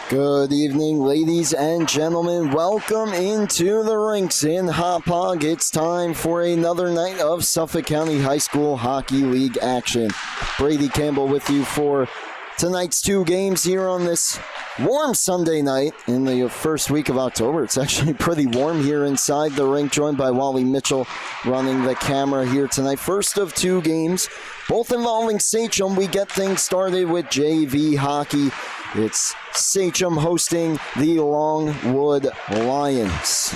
Good evening, ladies and gentlemen. Welcome into the rinks in Hauppauge. It's time for another night of Suffolk County High School Hockey League action. Brady Campbell with you for tonight's two games here on this warm Sunday night in the first week of October. It's actually pretty warm here inside the rink, joined by Wally Mitchell running the camera here tonight. First of two games, both involving Sachem. We get things started with JV hockey. It's Sachem hosting the Longwood Lions.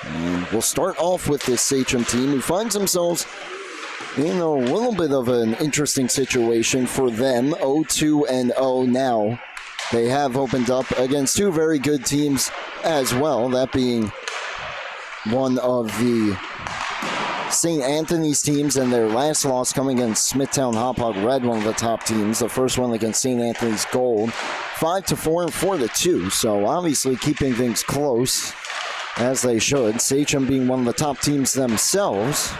And we'll start off with this Sachem team who finds themselves in a little bit of an interesting situation for them. 0-2-0 now. They have opened up against two very good teams as well, that being one of the St. Anthony's teams, and their last loss coming against Smithtown Hauppauge Red, one of the top teams. The first one against St. Anthony's Gold, 5-4 and 4-2. So obviously keeping things close as they should. Sachem being one of the top teams themselves,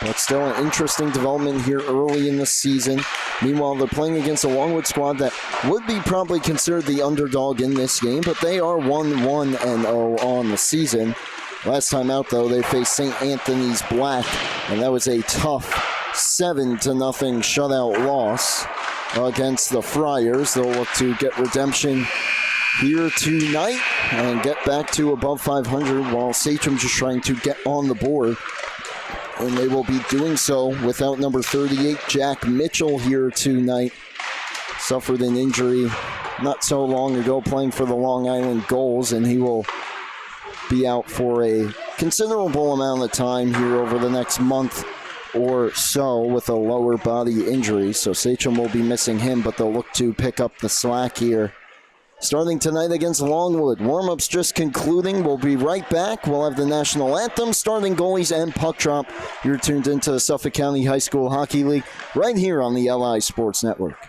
but still an interesting development here early in the season. Meanwhile, they're playing against a Longwood squad that would be probably considered the underdog in this game, but they are 1-1-0 on the season. Last time out, though, they faced St. Anthony's Black, and that was a tough 7-0 shutout loss against the Friars. They'll look to get redemption here tonight and get back to above 500, while Sachem just trying to get on the board. And they will be doing so without number 38, Jack Mitchell, here tonight. Suffered an injury not so long ago playing for the Long Island Gulls, and he will be out for a considerable amount of time here over the next month or so with a lower body injury. So Sachem will be missing him, but they'll look to pick up the slack here starting tonight against Longwood. Warm-ups just concluding. We'll be right back. We'll have the national anthem, starting goalies, and puck drop. You're tuned into the Suffolk County High School Hockey League right here on the LI Sports Network.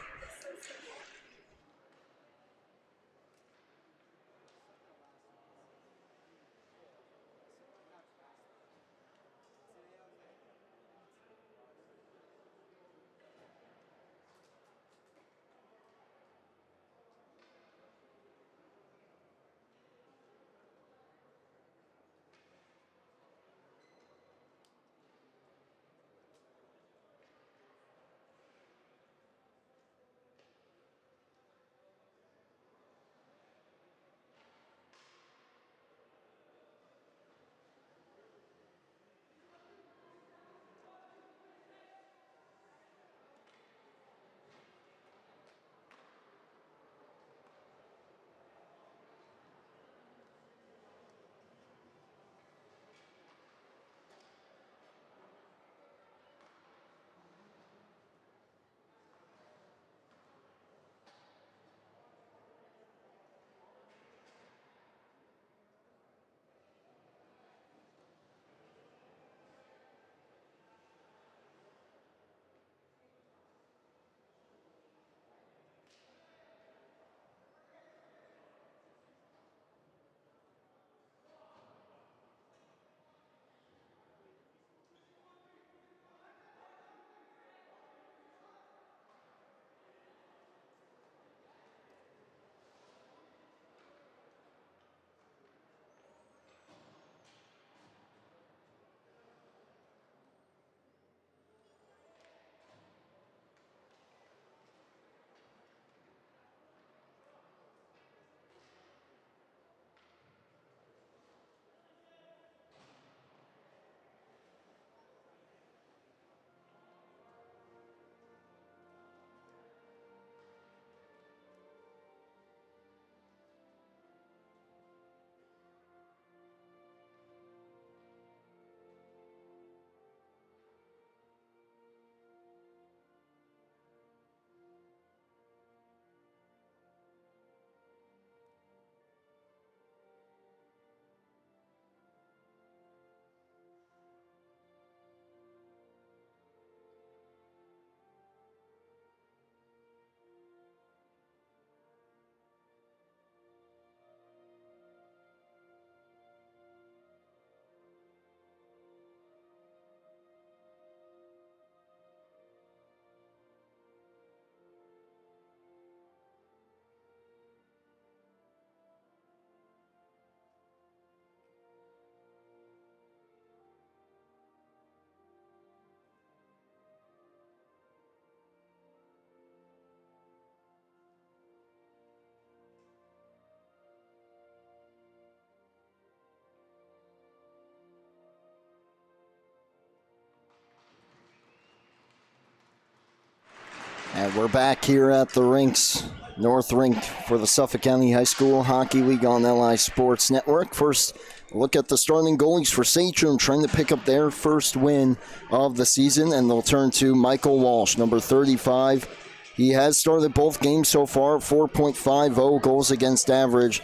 And we're back here at the rinks, North Rink, for the Suffolk County High School Hockey League on LI Sports Network. First, look at the starting goalies for Sachem, trying to pick up their first win of the season, and they'll turn to Michael Walsh, number 35. He has started both games so far, 4.50 goals against average,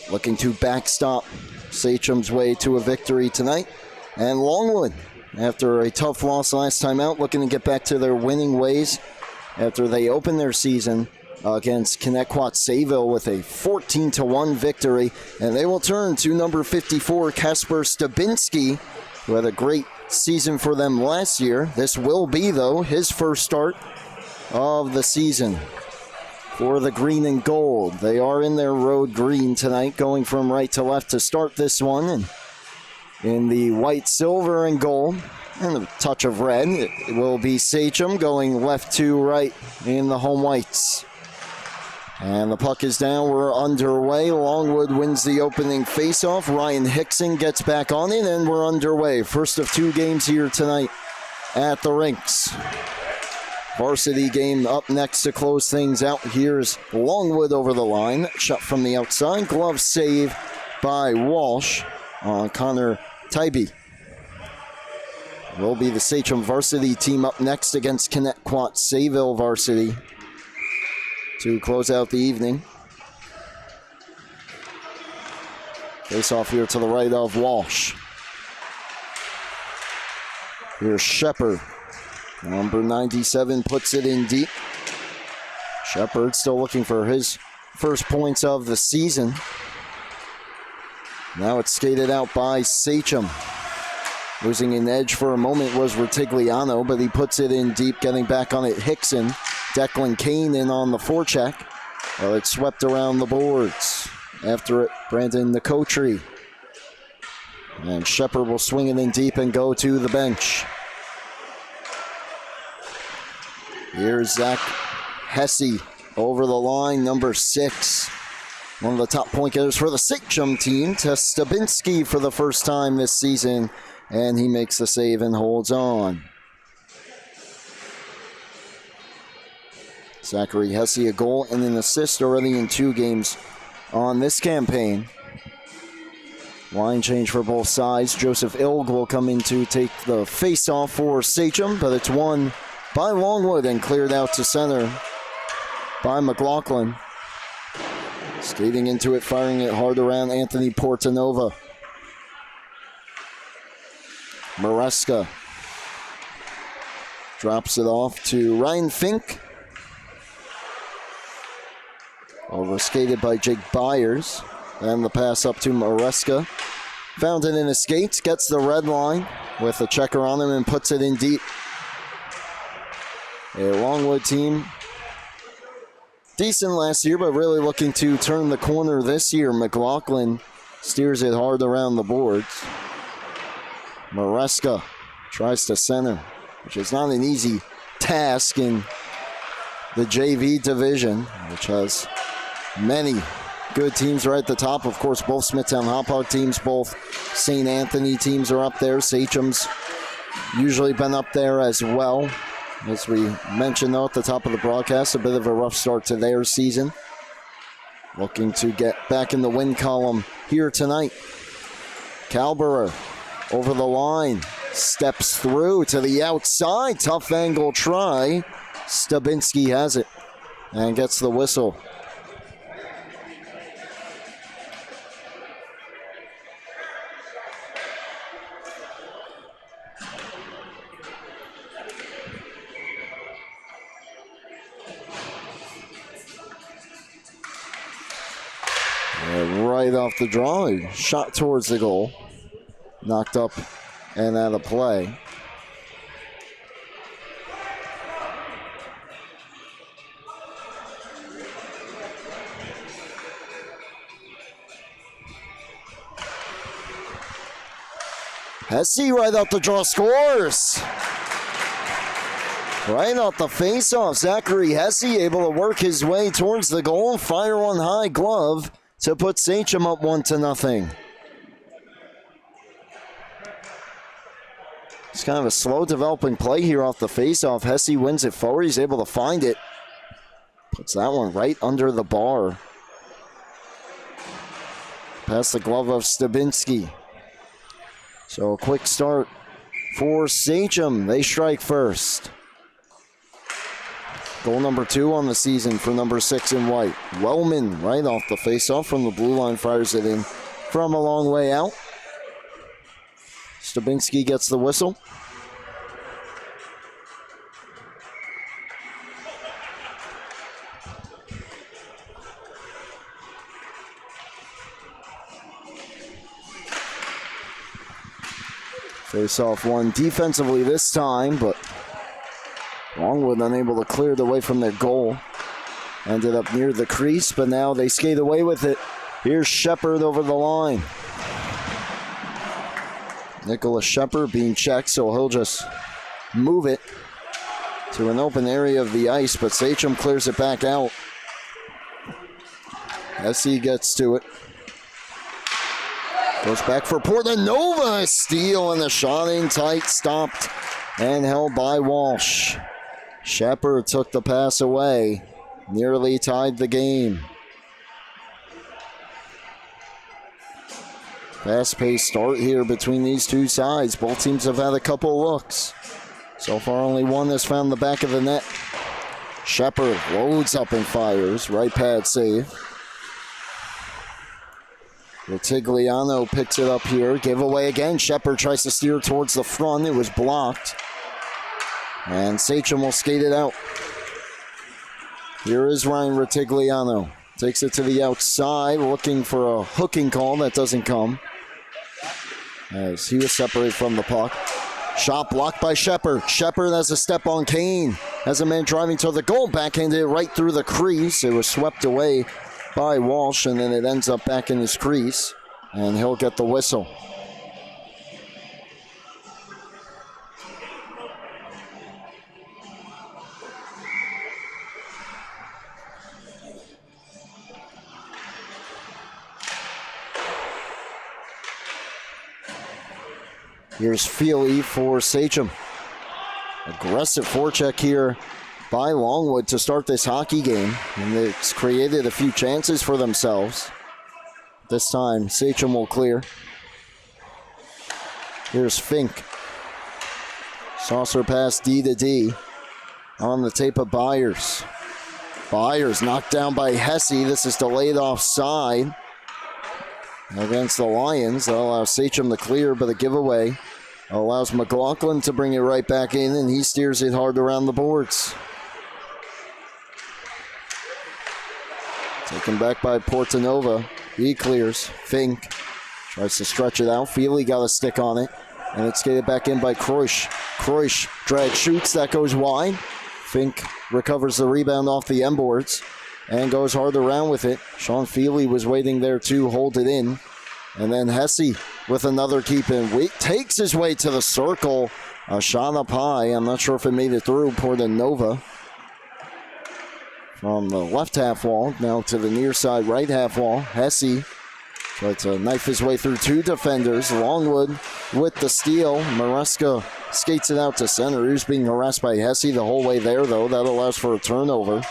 looking to backstop Sachem's way to a victory tonight. And Longwood, after a tough loss last time out, looking to get back to their winning ways after they opened their season against Connecticut Sayville with a 14-1 victory. And they will turn to number 54, Kasper Stabinski, who had a great season for them last year. This will be, though, his first start of the season for the green and gold. They are in their road green tonight, going from right to left to start this one. And in the white, silver, and gold, and a touch of red, it will be Sachem going left to right in the home whites. And the puck is down. We're underway. Longwood wins the opening faceoff. Ryan Hickson gets back on it, and we're underway. First of two games here tonight at the rinks. Varsity game up next to close things out. Here's Longwood over the line. Shot from the outside. Glove save by Walsh on Connor Tybee. Will be the Sachem varsity team up next against Connecticut Sayville varsity to close out the evening. Face off here to the right of Walsh. Here's Shepard. Number 97 puts it in deep. Shepard still looking for his first points of the season. Now it's skated out by Sachem. Losing an edge for a moment was Retigliano, but he puts it in deep, getting back on it Hickson. Declan Kane in on the forecheck. Well, it's swept around the boards. After it, Brandon Nicotri. And Shepard will swing it in deep and go to the bench. Here's Zach Hesse over the line, number 6. One of the top point getters for the Sachem team, to Stabinski for the first time this season. And he makes the save and holds on. Zachary Hesse, a goal and an assist already in 2 games on this campaign. Line change for both sides. Joseph Ilg will come in to take the face-off for Sachem, but it's won by Longwood and cleared out to center by McLaughlin. Skating into it, firing it hard around Anthony Portanova. Maresca drops it off to Ryan Fink. Over-skated by Jake Byers. And the pass up to Maresca. Found it in his skates, gets the red line with a checker on him and puts it in deep. A Longwood team, decent last year, but really looking to turn the corner this year. McLaughlin steers it hard around the boards. Maresca tries to center, which is not an easy task in the JV division, which has many good teams right at the top. Of course, both Smithtown Hauppauge teams, both St. Anthony teams are up there. Sachem's usually been up there as well. As we mentioned, though, at the top of the broadcast, a bit of a rough start to their season. Looking to get back in the win column here tonight. Calberer over the line, steps through to the outside. Tough angle try. Stabinski has it and gets the whistle. Right off the draw, he shot towards the goal. Knocked up and out of play. Hesse right off the draw scores. Right off the face-off, Zachary Hesse able to work his way towards the goal, fire one high glove to put Sachem up 1-0. It's kind of a slow developing play here off the face-off. Hesse wins it forward. He's able to find it Puts that one right under the bar. Past the glove of Stabinski. So a quick start for Sachem. They strike first. Goal number 2 on the season for number 6 in white. Wellman right off the faceoff from the blue line, fires it in from a long way out. Stabinski gets the whistle. Face-off one defensively this time, but Longwood unable to clear it away from their goal. Ended up near the crease, but now they skate away with it. Here's Shepard over the line. Nicholas Shepard being checked, so he'll just move it to an open area of the ice, but Sachem clears it back out. SC gets to it. Goes back for Portanova. Steal and the shot in tight, stopped and held by Walsh. Shepard took the pass away. Nearly tied the game. Fast-paced start here between these two sides. Both teams have had a couple looks. So far only one has found the back of the net. Shepard loads up and fires. Right pad save. Ritigliano picks it up here. Giveaway again. Shepard tries to steer towards the front. It was blocked. And Sachem will skate it out. Here is Ryan Ritigliano. Takes it to the outside, looking for a hooking call. That doesn't come, as he was separated from the puck. Shot blocked by Shepard. Shepard has a step on Kane. Has a man driving to the goal. Backhanded it right through the crease. It was swept away by Walsh, and then it ends up back in his crease, and he'll get the whistle. Here's Feely for Sachem. Aggressive forecheck here by Longwood to start this hockey game, and it's created a few chances for themselves. This time, Sachem will clear. Here's Fink. Saucer pass D to D on the tape of Byers. Byers knocked down by Hesse. This is delayed offside against the Lions. That allows Sachem to clear, but a giveaway allows McLaughlin to bring it right back in, and he steers it hard around the boards. Taken back by Portanova. He clears. Fink tries to stretch it out. Feely got a stick on it, and it's skated back in by Kreusch. Kreusch drag shoots. That goes wide. Fink recovers the rebound off the end boards and goes hard around with it. Sean Feely was waiting there to hold it in. And then Hesse with another keep in. Takes his way to the circle. A shot up high. I'm not sure if it made it through. Portanova from the left half wall now to the near side right half wall. Hesse tried to knife his way through two defenders. Longwood with the steal. Maresca skates it out to center. He was being harassed by Hesse the whole way there, though. That allows for a turnover.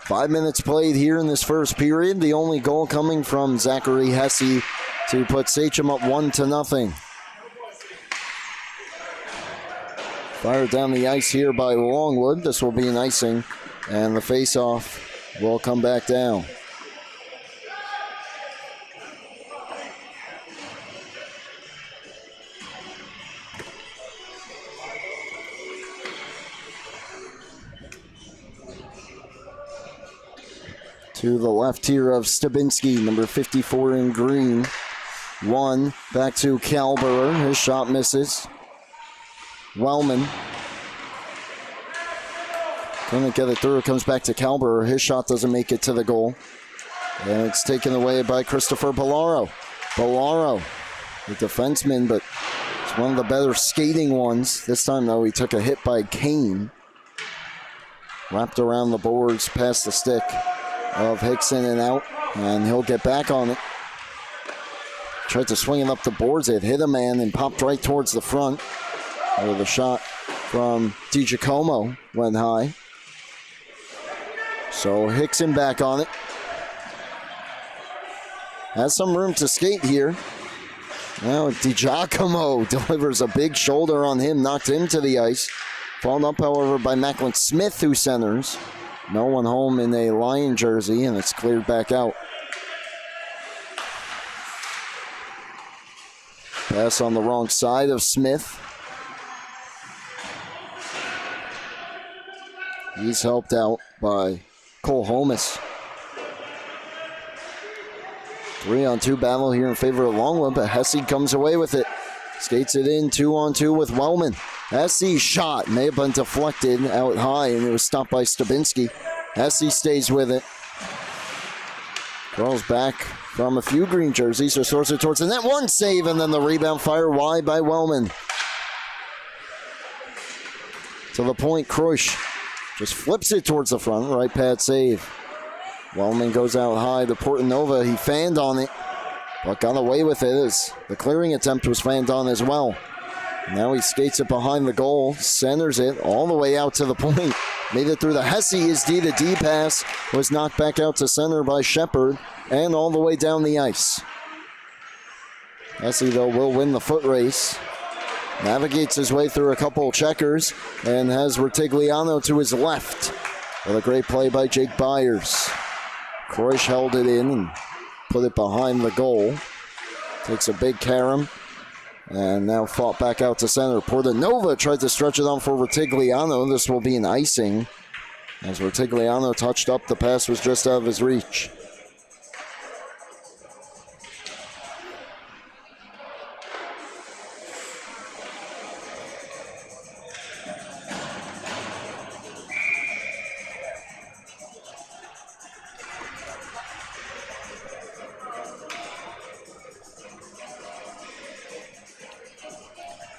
5 minutes played here in this first period. The only goal coming from Zachary Hesse to put Sachem up 1-0. Fired down the ice here by Longwood. This will be an icing, and the face-off will come back down. To the left here of Stabinski, number 54 in green. One, back to Kalberer. His shot misses. Wellman couldn't get it through. It comes back to Kalberer. His shot doesn't make it to the goal. And it's taken away by Christopher Bellaro. Bellaro, the defenseman, but it's one of the better skating ones. This time, though, he took a hit by Kane. Wrapped around the boards, past the stick of Hickson and out, and he'll get back on it. Tried to swing it up the boards. It hit a man and popped right towards the front. Where the shot from DiGiacomo went high. So Hickson back on it. Has some room to skate here. Now DiGiacomo delivers a big shoulder on him, knocked him to the ice. Followed up, however, by Macklin Smith, who centers. No one home in a Lion jersey, and it's cleared back out. Pass on the wrong side of Smith. He's helped out by Cole Holmes. 3-on-2 battle here in favor of Longwood, but Hesse comes away with it. Skates it in 2-on-2 with Wellman. Hesse shot may have been deflected out high, and it was stopped by Stabinski. Hesse stays with it. Curls back from a few green jerseys, restores it towards the net. One save, and then the rebound fire wide by Wellman. To the point, Kreusch just flips it towards the front. Right pad save. Wellman goes out high to Portanova. He fanned on it, but got away with it as the clearing attempt was fanned on as well. Now he skates it behind the goal, centers it all the way out to the point. Made it through the Hesse. His D-to-D pass was knocked back out to center by Shepard and all the way down the ice. Hesse, though, will win the foot race. Navigates his way through a couple checkers and has Retigliano to his left. With a great play by Jake Byers. Kreusch held it in and put it behind the goal. Takes a big carom and now fought back out to center. Portanova tried to stretch it on for Retigliano. This will be an icing. As Retigliano touched up, the pass was just out of his reach.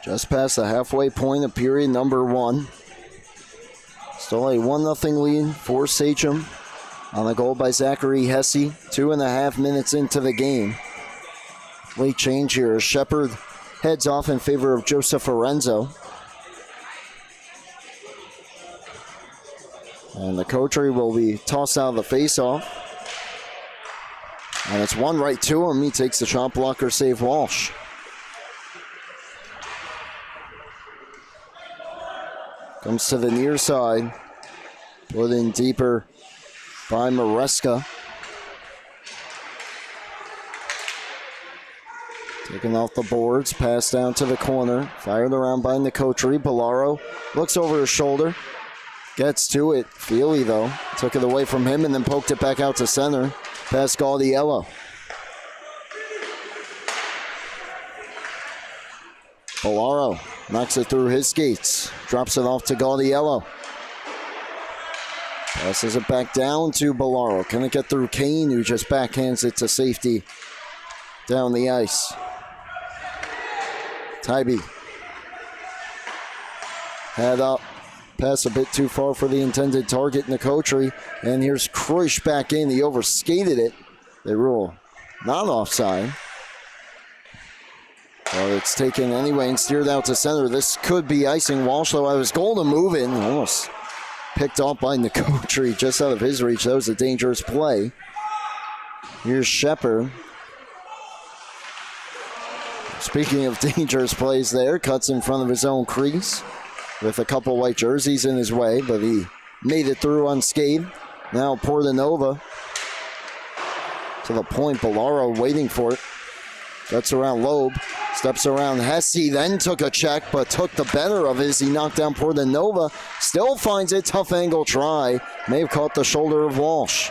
Just past the halfway point of period number 1. Still a 1-0 lead for Sachem on a goal by Zachary Hesse. 2.5 minutes into the game. Late change here. Shepard heads off in favor of Joseph Lorenzo. And the coterie will be tossed out of the face-off. And it's one right to him. He takes the shot blocker, save Walsh. Comes to the near side. Put in deeper by Maresca. Taken off the boards. Pass down to the corner. Fired around by Nicotri. Bellaro looks over his shoulder. Gets to it. Feely, though, took it away from him and then poked it back out to center. Past Gaudiello. Bellaro knocks it through his skates. Drops it off to Gaudiello. Passes it back down to Bellaro. Can it get through Kane, who just backhands it to safety down the ice. Tybee. Head up. Pass a bit too far for the intended target, Nicotri. And here's Kreusch back in. He overskated it. They rule not offside. Well, it's taken anyway and steered out to center. This could be icing. Walsh, though, had his goal to move in. Almost picked off by Nicotri just out of his reach. That was a dangerous play. Here's Shepard. Speaking of dangerous plays there, cuts in front of his own crease with a couple white jerseys in his way, but he made it through unscathed. Now Portanova to the point. Bellaro waiting for it. Gets around Loeb. Steps around Hesse, then took a check, but took the better of his. He knocked down Portanova. Still finds it. Tough angle try. May have caught the shoulder of Walsh.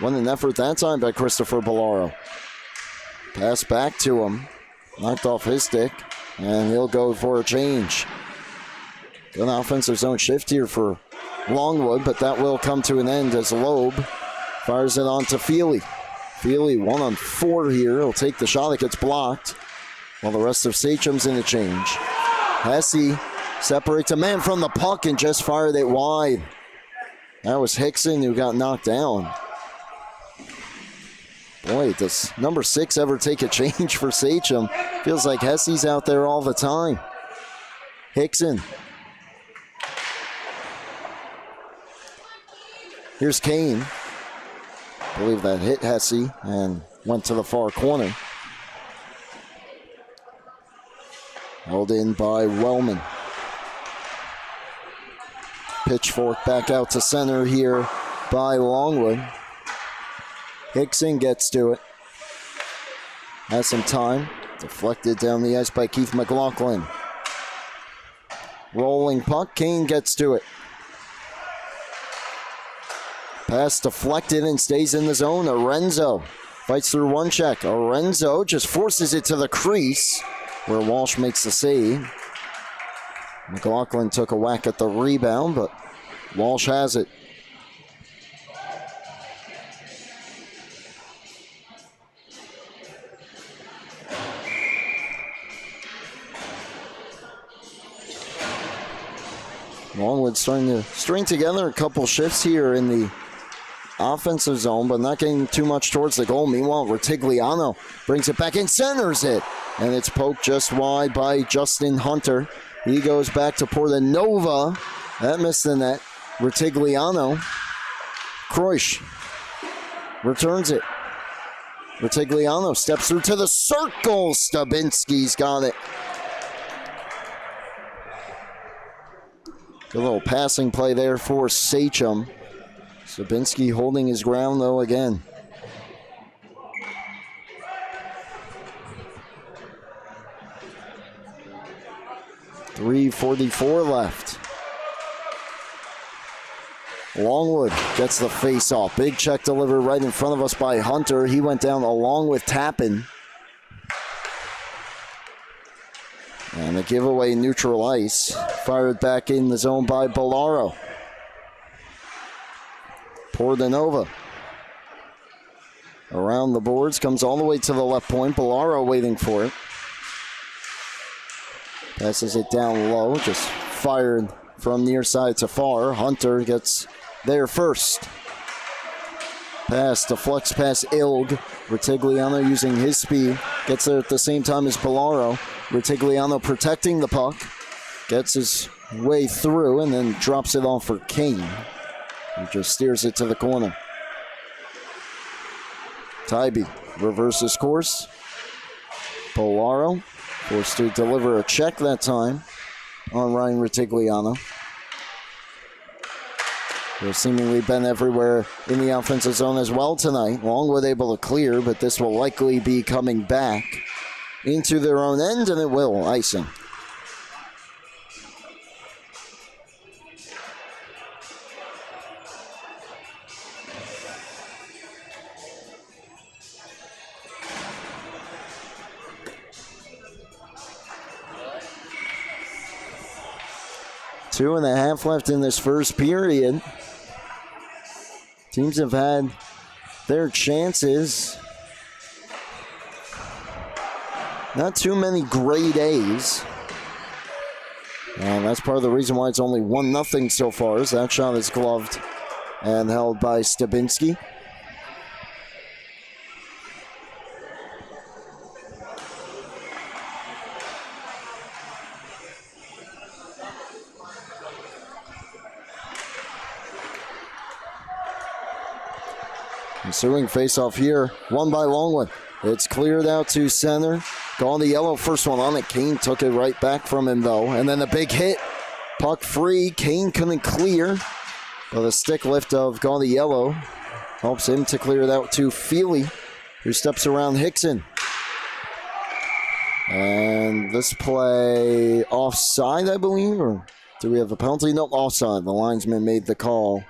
What an effort that time by Christopher Bellaro. Pass back to him. Knocked off his stick, and he'll go for a change. Good offensive zone shift here for Longwood, but that will come to an end as Loeb fires it on to Feely. Feely 1-on-4 here. He'll take the shot. It gets blocked. While the rest of Sachem's in the change. Hesse separates a man from the puck and just fired it wide. That was Hickson who got knocked down. Boy, does number 6 ever take a change for Sachem? Feels like Hesse's out there all the time. Hickson. Here's Kane. I believe that hit Hesse and went to the far corner. Held in by Wellman. Pitchfork back out to center here by Longwood. Hickson gets to it. Has some time. Deflected down the ice by Keith McLaughlin. Rolling puck. Kane gets to it. Pass deflected and stays in the zone. Arenzo fights through one check. Arenzo just forces it to the crease where Walsh makes the save. McLaughlin took a whack at the rebound, but Walsh has it. Longwood starting to string together a couple shifts here in the offensive zone, but not getting too much towards the goal. Meanwhile, Retigliano brings it back and centers it. And it's poked just wide by Justin Hunter. He goes back to Portanova. That missed the net. Retigliano. Kreusch returns it. Retigliano steps through to the circle. Stabinski's got it. Good little passing play there for Sachem. Stabinski holding his ground though again. .344 left. Longwood gets the face-off. Big check delivered right in front of us by Hunter. He went down along with Tappan. And a giveaway neutral ice. Fired back in the zone by Bolaro. Portanova. Around the boards, comes all the way to the left point. Bolaro waiting for it. Passes it down low, just fired from near side to far. Hunter gets there first. Pass deflects past Ilg. Retigliano using his speed. Gets there at the same time as Bolaro. Retigliano protecting the puck. Gets his way through and then drops it off for Kane. He just steers it to the corner. Tybee reverses course. Bolaro forced to deliver a check that time on Ryan Retigliano. They've seemingly been everywhere in the offensive zone as well tonight. Longwood able to clear, but this will likely be coming back into their own end, and it will. Icing. Two and a half left in this first period. Teams have had their chances. Not too many grade A's. And that's part of the reason why it's only 1-0 so far, as that shot is gloved and held by Stabinski. Ensuing faceoff here, won by Longwood. It's cleared out to center. Going to yellow, first one on it. Kane took it right back from him though. And then the big hit. Puck free. Kane couldn't clear. But the stick lift of going to yellow helps him to clear it out to Feely, who steps around Hickson. And this play offside, I believe, or do we have a penalty? No, offside. The linesman made the call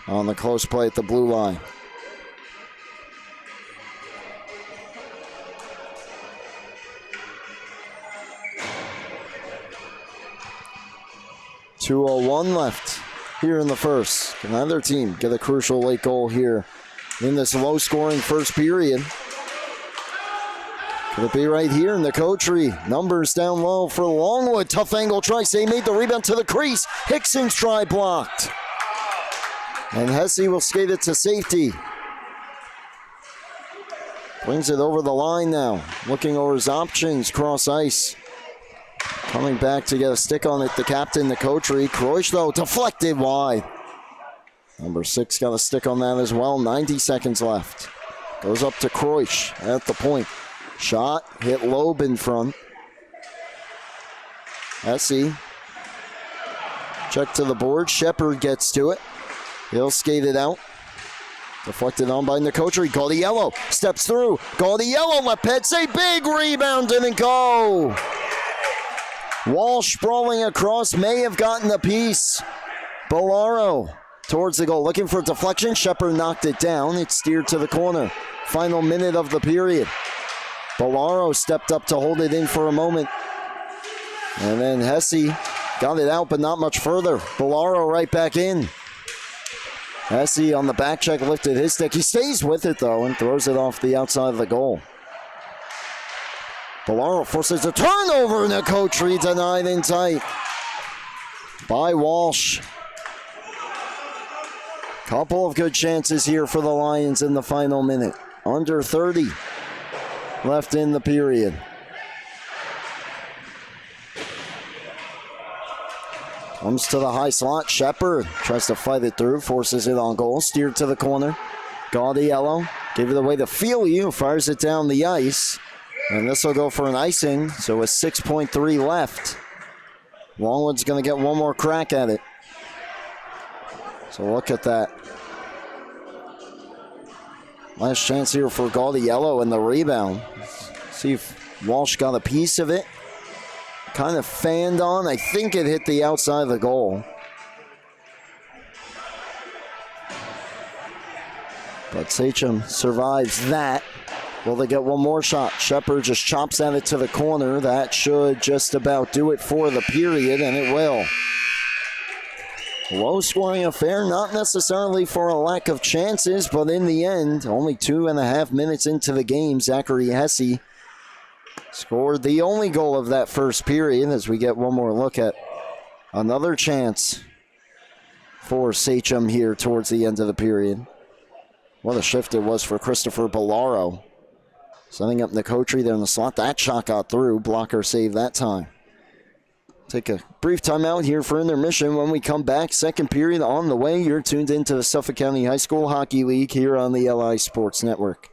on the close play at the blue line. .201 left here in the first. Can either team get a crucial late goal here in this low-scoring first period? Could it be right here in the Coterie? Numbers down low for Longwood. Tough angle try. They made the rebound to the crease. Hickson's try blocked. And Hesse will skate it to safety. Brings it over the line now. Looking over his options, cross ice. Coming back to get a stick on it, the captain, the Coterie. Kreusch, though, deflected wide. Number 6 got a stick on that as well. 90 seconds left. Goes up to Kreusch at the point. Shot, hit Loeb in front. Hesse. Check to the board. Shepard gets to it. He'll skate it out. Deflected on by Nicotri. Gaudiello steps through. Gaudiello left pad save. Big rebound, didn't go. Walsh sprawling across. May have gotten a piece. Bolaro towards the goal. Looking for deflection. Shepard knocked it down. It steered to the corner. Final minute of the period. Bolaro stepped up to hold it in for a moment. And then Hesse got it out, but not much further. Bolaro right back in. Hesse on the back check lifted his stick. He stays with it, though, and throws it off the outside of the goal. Bolaro forces a turnover. Nicotri denied in tight by Walsh. Couple of good chances here for the Lions in the final minute. Under 30 left in the period. Comes to the high slot. Shepard tries to fight it through, forces it on goal, steered to the corner. Gaudiello gave it away to Feely, fires it down the ice. And this will go for an icing, so with 6.3 left. Longwood's going to get one more crack at it. So look at that. Last chance here for Gaudiello and the rebound. See if Walsh got a piece of it. Kind of fanned on. I think it hit the outside of the goal. But Sachem survives that. Will they get one more shot? Shepard just chops at it to the corner. That should just about do it for the period, and it will. Low-scoring affair, not necessarily for a lack of chances, but in the end, only 2.5 minutes into the game, Zachary Hesse scored the only goal of that first period as we get one more look at another chance for Sachem here towards the end of the period. What a shift it was for Christopher Bolaro. Setting up Nicotri there in the slot. That shot got through. Blocker save that time. Take a brief timeout here for intermission. When we come back, second period on the way. You're tuned into the Suffolk County High School Hockey League here on the LI Sports Network.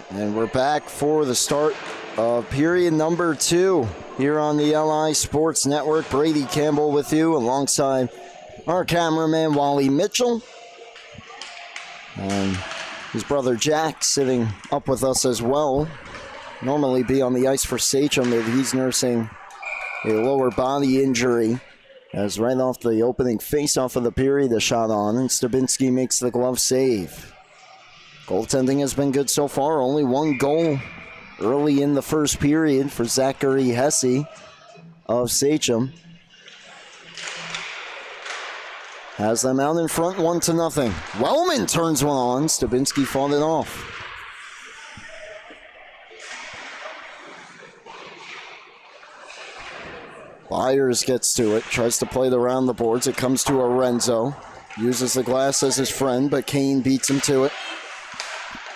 And we're back for the start of period number 2 here on the LI Sports Network. Brady Campbell with you alongside our cameraman Wally Mitchell. And his brother Jack sitting up with us as well. Normally be on the ice for Sachem, but he's nursing a lower body injury. As right off the opening face-off of the period, a shot on, and Stabinski makes the glove save. Goaltending has been good so far. Only one goal early in the first period for Zachary Hesse of Sachem. Has them out in front 1-0. Wellman turns one on. Stabinski fought it off. Byers gets to it. Tries to play it around the boards. It comes to Arenzo. Uses the glass as his friend, but Kane beats him to it.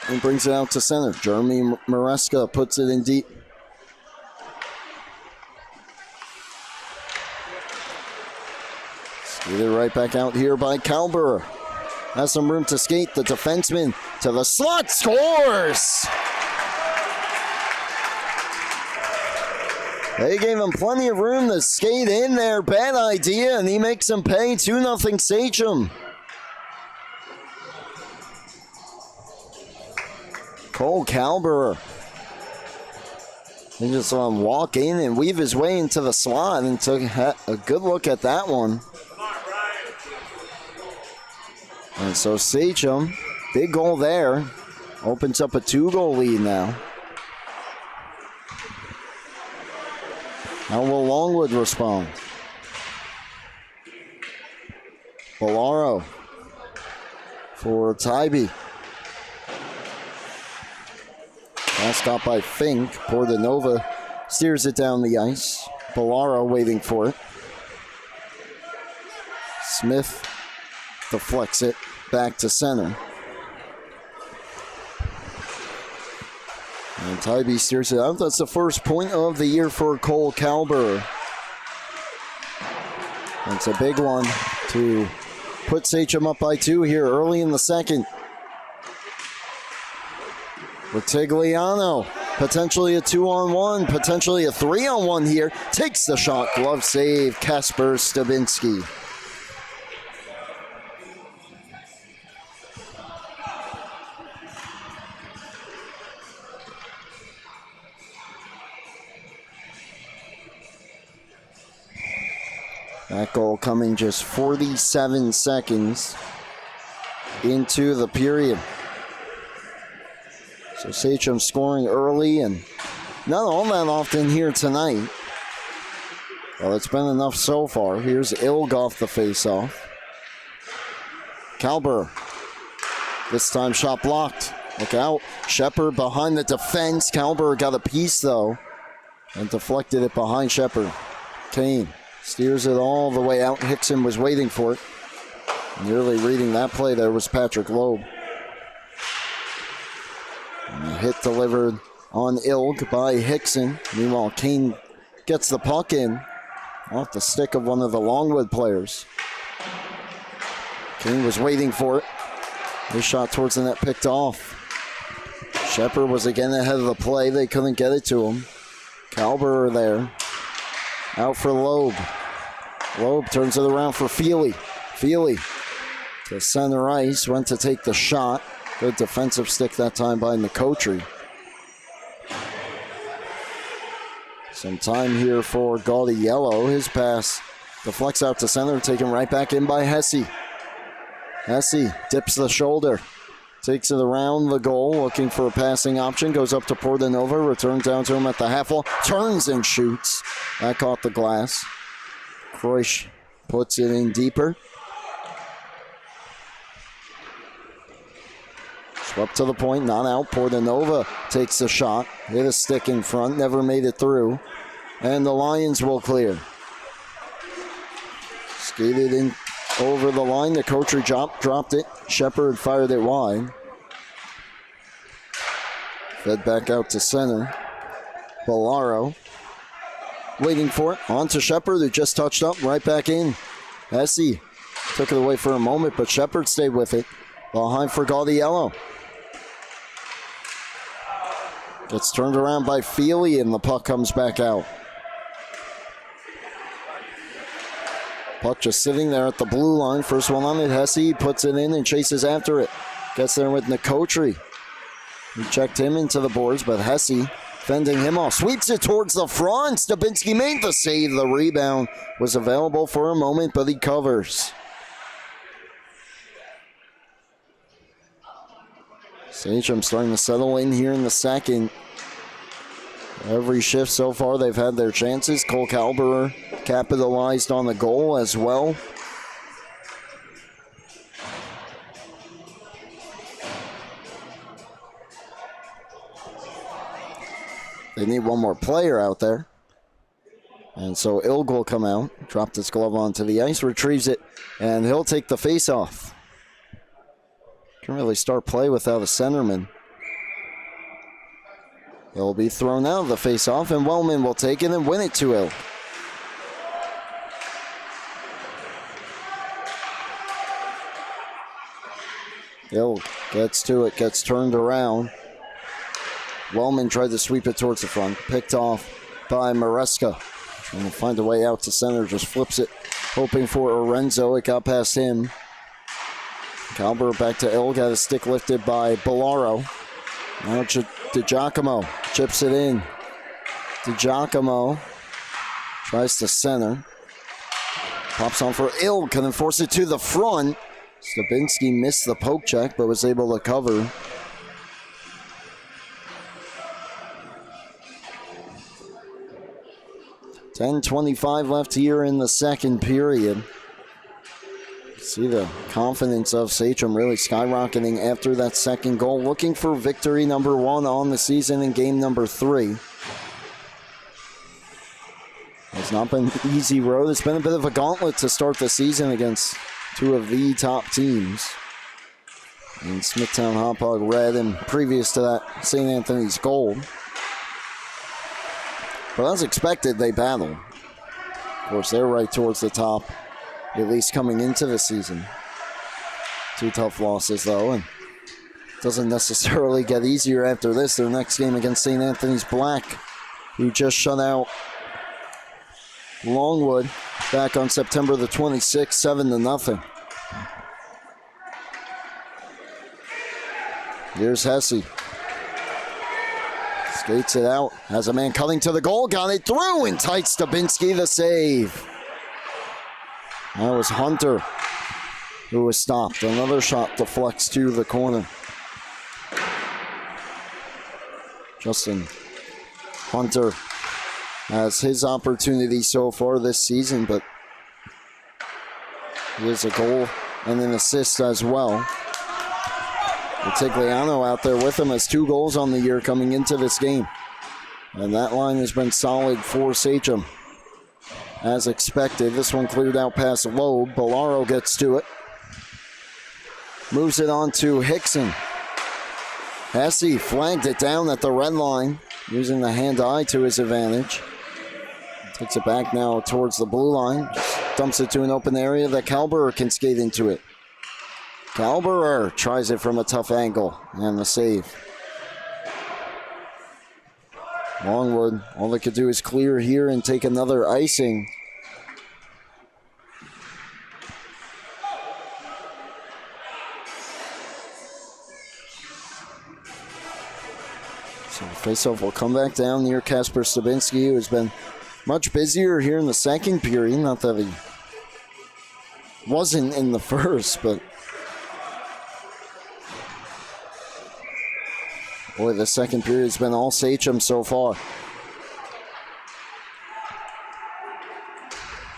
And brings it out to center. Jeremy Maresca puts it in deep. Skated right back out here by Kalber. Has some room to skate. The defenseman to the slot, scores! They gave him plenty of room to skate in there. Bad idea, and he makes him pay. 2-0 Sachem. Cole Kalber. He just saw him walk in and weave his way into the slot and took a good look at that one. And so Sachem, big goal there, opens up a 2-goal lead now. How will Longwood respond? Bolaro for Tybee. Pass stop by Fink. Portanova steers it down the ice. Bolaro waiting for it. Smith deflects it back to center. And Tybee steers it out. That's the first point of the year for Cole Calber. That's a big one to put Sachem up by 2 here early in the second. Rutigliano, potentially a 2-on-1, potentially a 3-on-1 here. Takes the shot, glove save, Kasper Stabinski. That goal coming just 47 seconds into the period. So Sachem scoring early and not all that often here tonight. Well, it's been enough so far. Here's Ilg off the faceoff. Calber. This time shot blocked. Look out. Shepard behind the defense. Calber got a piece though and deflected it behind Shepard. Kane steers it all the way out. Hickson was waiting for it. Nearly reading that play there was Patrick Loeb. And a hit delivered on Ilg by Hickson. Meanwhile, Kane gets the puck in off the stick of one of the Longwood players. Kane was waiting for it. His shot towards the net picked off. Shepard was again ahead of the play. They couldn't get it to him. Calber there. Out for Loeb. Loeb turns it around for Feely. Feely to center ice. Went to take the shot. Good defensive stick that time by McCoutry. Some time here for Gaudiello. His pass deflects out to center. Taken right back in by Hesse. Hesse dips the shoulder. Takes it around the goal, looking for a passing option. Goes up to Portanova, returns down to him at the half wall. Turns and shoots. That caught the glass. Kreusch puts it in deeper. Swept to the point, not out. Portanova takes a shot. Hit a stick in front, never made it through. And the Lions will clear. Skated in over the line. The Coutry dropped it. Shepard fired it wide. Fed back out to center. Bolaro waiting for it. On to Shepard, who just touched up. Right back in. Hesse took it away for a moment, but Shepard stayed with it. Behind for Gaudiello. Gets turned around by Feely, and the puck comes back out. Puck just sitting there at the blue line. First one on it, Hesse puts it in and chases after it. Gets there with McCoutry. He checked him into the boards, but Hesse fending him off. Sweeps it towards the front. Stabinski made the save. The rebound was available for a moment, but he covers. Sachem starting to settle in here in the second. Every shift so far, they've had their chances. Cole Calber capitalized on the goal as well. They need one more player out there. And so Ilg will come out, dropped his glove onto the ice, retrieves it, and he'll take the face-off. Can't really start play without a centerman. He'll be thrown out of the face-off, and Wellman will take it and win it to Ilg. Ilg gets to it, gets turned around. Wellman tried to sweep it towards the front, picked off by Maresca. Trying to find a way out to center, just flips it, hoping for Orenzo. It got past him. Calber back to Ilg, got a stick lifted by Bolaro. Now DiGiacomo chips it in. DiGiacomo tries to center. Pops on for Ilg, can enforce it to the front. Stabinski missed the poke check, but was able to cover. .10:25 left here in the second period. See the confidence of Sachem really skyrocketing after that second goal. Looking for victory number 1 on the season in game number 3. It's not been an easy road. It's been a bit of a gauntlet to start the season against 2 of the top teams. In Smithtown Hauppauge Red, and previous to that, St. Anthony's Gold. But as expected, they battled. Of course, they're right towards the top, at least coming into the season. 2 tough losses, though, and doesn't necessarily get easier after this. Their next game against St. Anthony's Black, who just shut out Longwood back on September the 26th, 7-0. Here's Hesse. Skates it out. Has a man cutting to the goal. Got it through, and tight Stabinski the save. That was Hunter who was stopped. Another shot deflects to the corner. Justin Hunter has his opportunity so far this season, but he has a goal and an assist as well. Tigliano out there with him has 2 goals on the year coming into this game. And that line has been solid for Sachem. As expected, this one cleared out past Loeb. Bolaro gets to it. Moves it on to Hickson. Hesse flagged it down at the red line, using the hand-eye to his advantage. Takes it back now towards the blue line. Just dumps it to an open area that Kalberer can skate into it. Kalberer tries it from a tough angle, and the save. Longwood, all they could do is clear here and take another icing. So the faceoff will come back down near Kasper Stabinski, who has been much busier here in the second period. Not that he wasn't in the first, but boy, the second period's been all Sachem so far.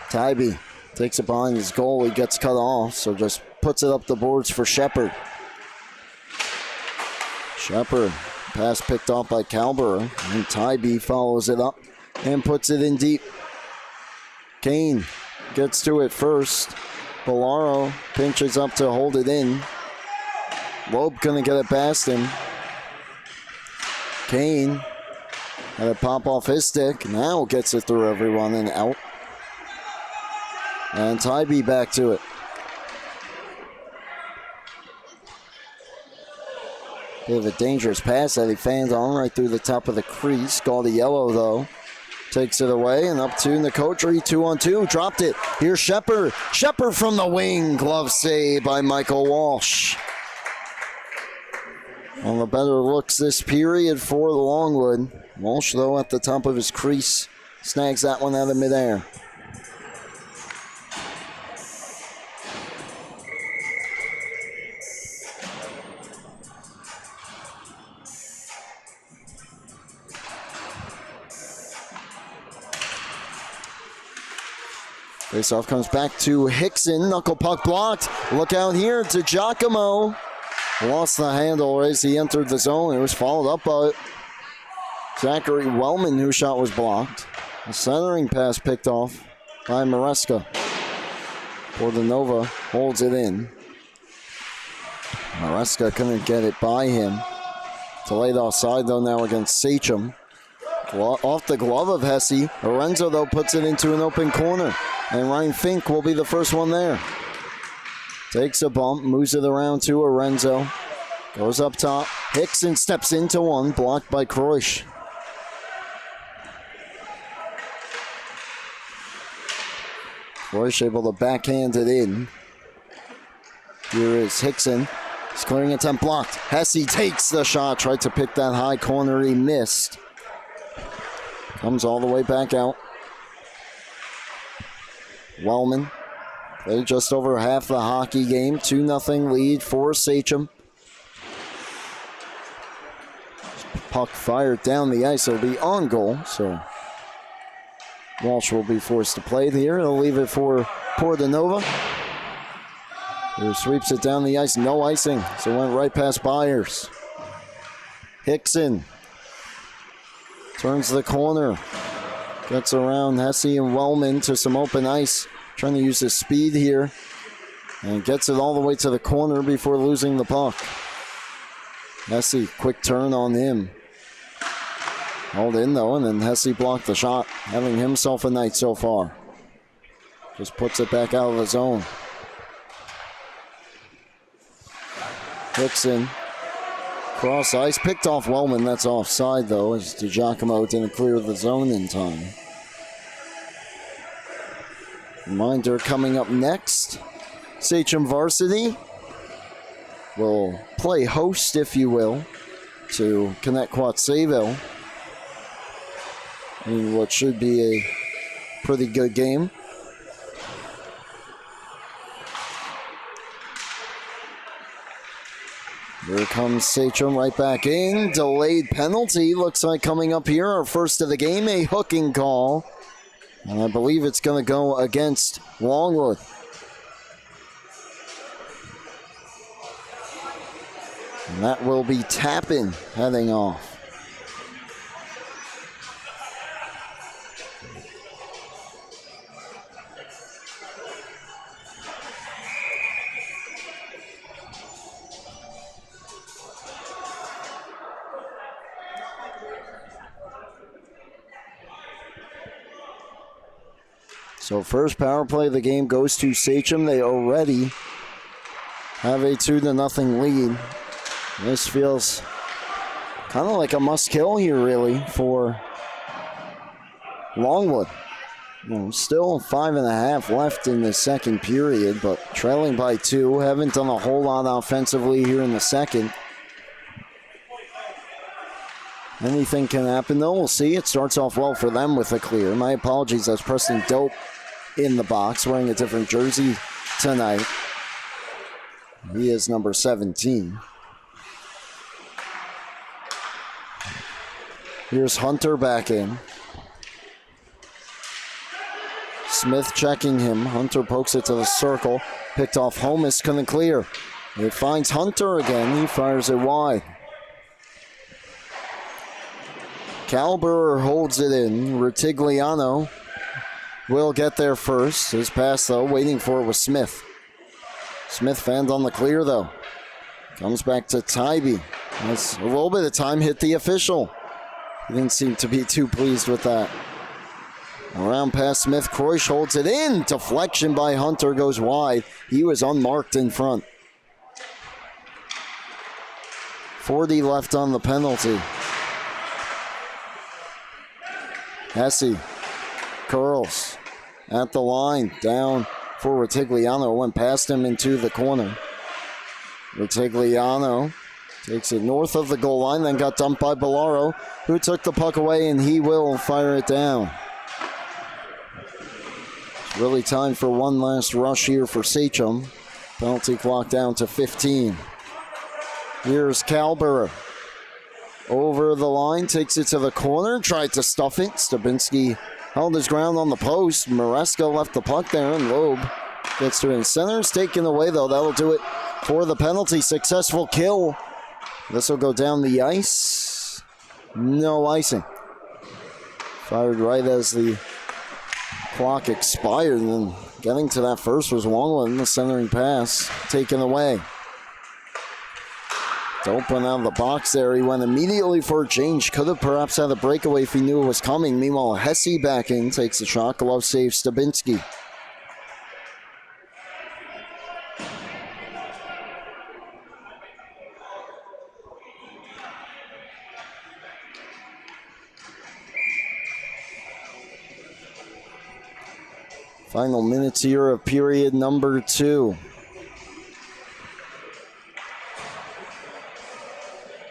Tybee takes it behind his goal. He gets cut off, so just puts it up the boards for Shepard. Shepard, pass picked off by Kalberer, and Tybee follows it up and puts it in deep. Kane gets to it first. Bolaro pinches up to hold it in. Loeb gonna get it past him. Kane had it pop off his stick. Now gets it through everyone and out. And Tybee back to it. Bit of a dangerous pass that he fans on right through the top of the crease. Gaudiello, though, takes it away and up to Nicotri. 2-on-2. Dropped it. Here's Shepard. Shepard from the wing. Glove save by Michael Walsh. On the better looks this period for the Longwood. Walsh, though, at the top of his crease, snags that one out of midair. Faceoff comes back to Hickson. Knuckle puck blocked. Look out here to Giacomo. Lost the handle as he entered the zone. It was followed up by Zachary Wellman, whose shot was blocked. A centering pass picked off by Maresca. Portanova holds it in. Maresca couldn't get it by him. Delayed offside, though, now against Sachem. Off the glove of Hesse. Lorenzo, though, puts it into an open corner. And Ryan Fink will be the first one there. Takes a bump, moves it around to Lorenzo. Goes up top. Hickson steps into one, blocked by Kreusch. Kreusch able to backhand it in. Here is Hickson. His clearing attempt blocked. Hesse takes the shot, tried to pick that high corner, he missed. Comes all the way back out. Wellman Played just over half the hockey game. 2-0 lead for Sachem. Puck fired down the ice. It'll be on goal, so Walsh will be forced to play here. He'll leave it for Portanova, who sweeps it down the ice. No icing, so it went right past Byers. Hickson turns the corner. Gets around Hesse and Wellman to some open ice. Trying to use his speed here. And gets it all the way to the corner before losing the puck. Hesse, quick turn on him. Held in though, and then Hesse blocked the shot. Having himself a night so far. Just puts it back out of the zone. Hickson. Cross ice, picked off Wellman. That's offside though, as DiGiacomo didn't clear the zone in time. Reminder coming up next. Sachem varsity will play host, if you will, to Connect Sayville in what should be a pretty good game. Here comes Sachem right back in. Delayed penalty looks like coming up here. Our first of the game, a hooking call. And I believe it's going to go against Longwood. And that will be Tappan heading off. So first power play of the game goes to Sachem. They already have a 2-0 lead. This feels kind of like a must-kill here, really, for Longwood. Still 5.5 left in the second period, but trailing by 2. Haven't done a whole lot offensively here in the second. Anything can happen, though. We'll see. It starts off well for them with a clear. My apologies, that's Preston Dope in the box, wearing a different jersey tonight. He is number 17. Here's Hunter back in. Smith checking him. Hunter pokes it to the circle. Picked off Holmes, couldn't clear. It finds Hunter again. He fires it wide. Calber holds it in. Rutigliano will get there first. His pass, though, waiting for it was Smith. Smith fanned on the clear, though. Comes back to Tybee. Has a little bit of time hit the official. He didn't seem to be too pleased with that. Around past Smith. Croysh holds it in. Deflection by Hunter goes wide. He was unmarked in front. 40 left on the penalty. Hesse curls at the line, down for Rutigliano. Went past him into the corner. Rutigliano takes it north of the goal line, then got dumped by Bellaro, who took the puck away, and he will fire it down. It's really time for one last rush here for Sachem. Penalty clock down to 15. Here's Calber. Over the line, takes it to the corner, tried to stuff it. Stabinski held his ground on the post. Maresca left the puck there, and Loeb gets to it in center. It's taken away, though. That'll do it for the penalty. Successful kill. This will go down the ice. No icing. Fired right as the clock expired, and then getting to that first was Longwood, and the centering pass taken away. Open out of the box there. He went immediately for a change. Could have perhaps had a breakaway if he knew it was coming. Meanwhile, Hesse back in, takes the shot. Glove save Stabinski. Final minutes here of period number 2.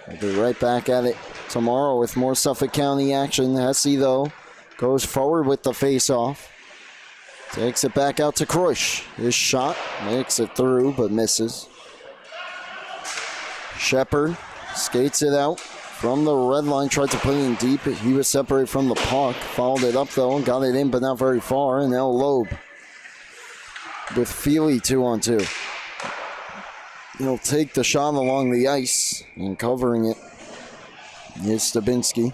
We'll be right back at it tomorrow with more Suffolk County action. Hesse, though, goes forward with the face-off. Takes it back out to Kreusch. His shot makes it through, but misses. Shepard skates it out from the red line, tried to put it in deep. He was separated from the puck. Followed it up, though, and got it in, but not very far. And now Loeb with Feely 2-on-2. He'll take the shot along the ice, and covering it is Stabinski.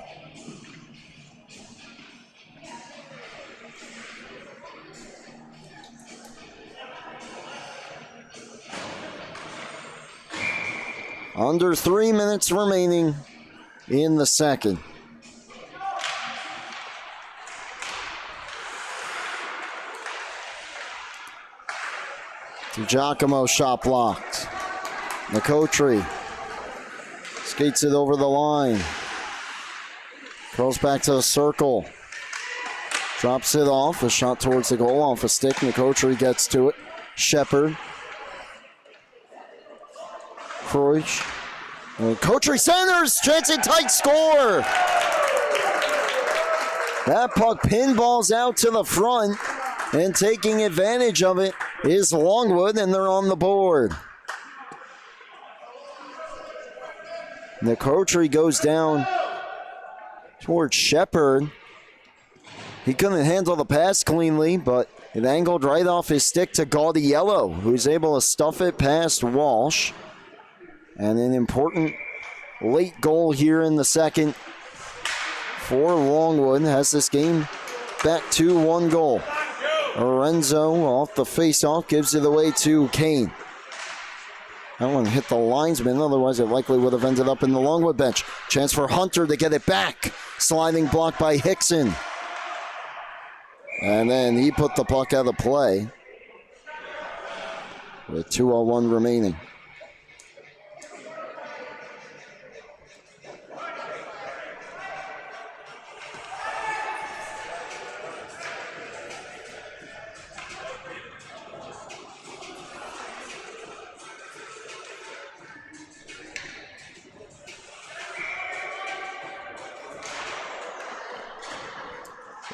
Under 3 minutes remaining in the second. To Giacomo, shot blocked. McCoutry skates it over the line. Curls back to the circle. Drops it off. A shot towards the goal off a stick. McCoutry gets to it. Shepard. Kreusch. McCoutry centers. Chance and tight score. That puck pinballs out to the front. And taking advantage of it is Longwood, and they're on the board. McCoutry goes down towards Shepard. He couldn't handle the pass cleanly, but it angled right off his stick to Gaudiello, who's able to stuff it past Walsh. And an important late goal here in the second for Longwood. Has this game back to 1 goal. Lorenzo off the face-off gives it away to Kane. That one hit the linesman, otherwise it likely would have ended up in the Longwood bench. Chance for Hunter to get it back. Sliding block by Hickson. And then he put the puck out of play with 2:01 remaining.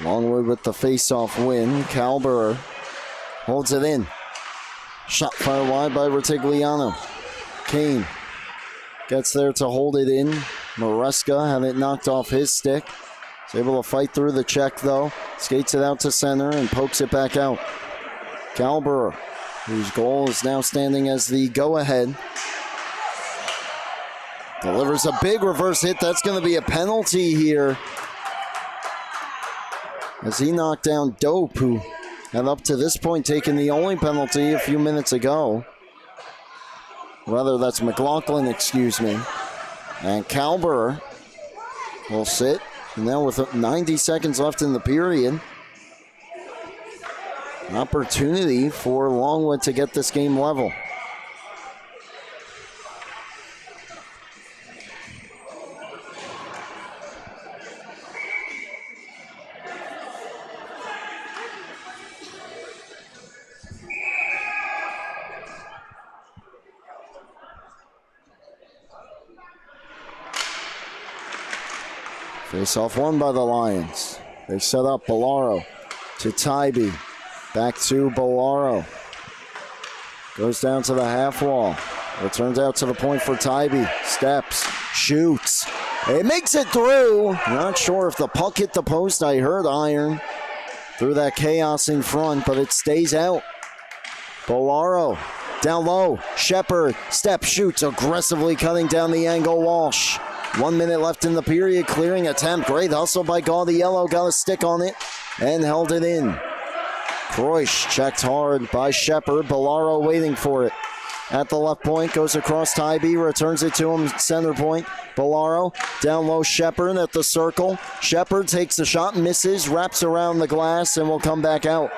Longwood with the face-off win. Calber holds it in. Shot fired wide by Retigliano. Kane gets there to hold it in. Maresca had it knocked off his stick. He's able to fight through the check, though. Skates it out to center and pokes it back out. Calber, whose goal is now standing as the go-ahead, delivers a big reverse hit. That's going to be a penalty here, as he knocked down Dope, who had up to this point taken the only penalty a few minutes ago. Rather, that's McLaughlin, excuse me. And Calber will sit. And now with 90 seconds left in the period, an opportunity for Longwood to get this game level. Face-off won by the Lions. They set up Bellaro to Tybee. Back to Bellaro. Goes down to the half wall. Returns out to the point for Tybee. Steps. Shoots. It makes it through. Not sure if the puck hit the post. I heard iron through that chaos in front, but it stays out. Bellaro down low. Shepard. Step. Shoots. Aggressively cutting down the angle. Walsh. 1 minute left in the period. Clearing attempt. Great hustle by Gaudiello. Got a stick on it and held it in. Kreusch checked hard by Shepard. Bellaro waiting for it. At the left point. Goes across Tybee. Returns it to him. Center point. Bellaro. Down low. Shepard at the circle. Shepard takes the shot. Misses. Wraps around the glass and will come back out.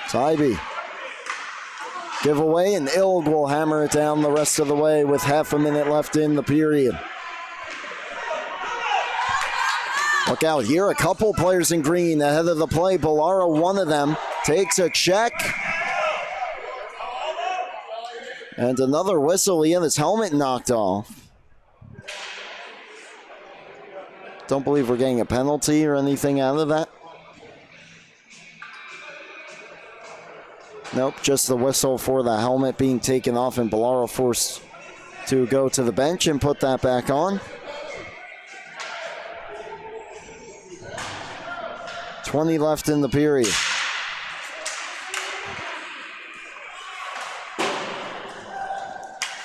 Tybee. Giveaway, and Ilg will hammer it down the rest of the way with half a minute left in the period. Look out here, a couple players in green ahead of the play. Bellaro, one of them, takes a check. And another whistle. He had his helmet knocked off. Don't believe we're getting a penalty or anything out of that. Nope, just the whistle for the helmet being taken off, and Bellaro forced to go to the bench and put that back on. 20 left in the period.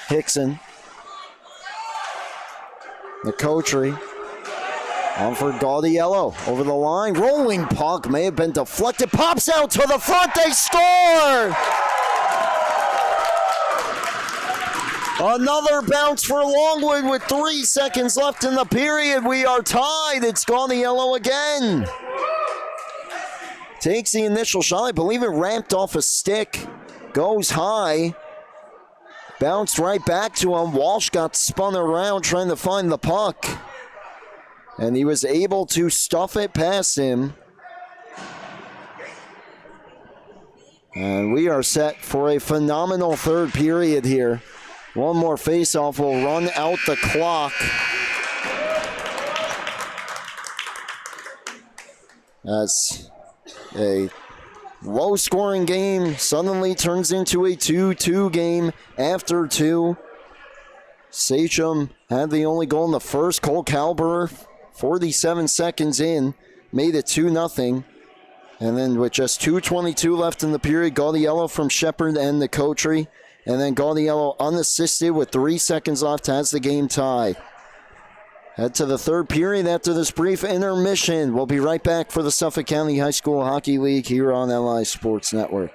Hickson. McCoutry. On for Gaudiello. Over the line. Rolling puck. May have been deflected. Pops out to the front. They score! Another bounce for Longwood with 3 seconds left in the period. We are tied. It's Gaudiello again. Takes the initial shot. I believe it ramped off a stick. Goes high. Bounced right back to him. Walsh got spun around trying to find the puck. And he was able to stuff it past him. And we are set for a phenomenal third period here. One more faceoff will run out the clock. As a low-scoring game suddenly turns into a 2-2 game after 2. Sachem had the only goal in the first. Cole Calber, 47 seconds in, made it 2-0. And then with just 2:22 left in the period, Gaudiello from Shepherd and McCoutry. And then Gaudiello unassisted with 3 seconds left has the game tied. Head to the third period after this brief intermission. We'll be right back for the Suffolk County High School Hockey League here on LI Sports Network.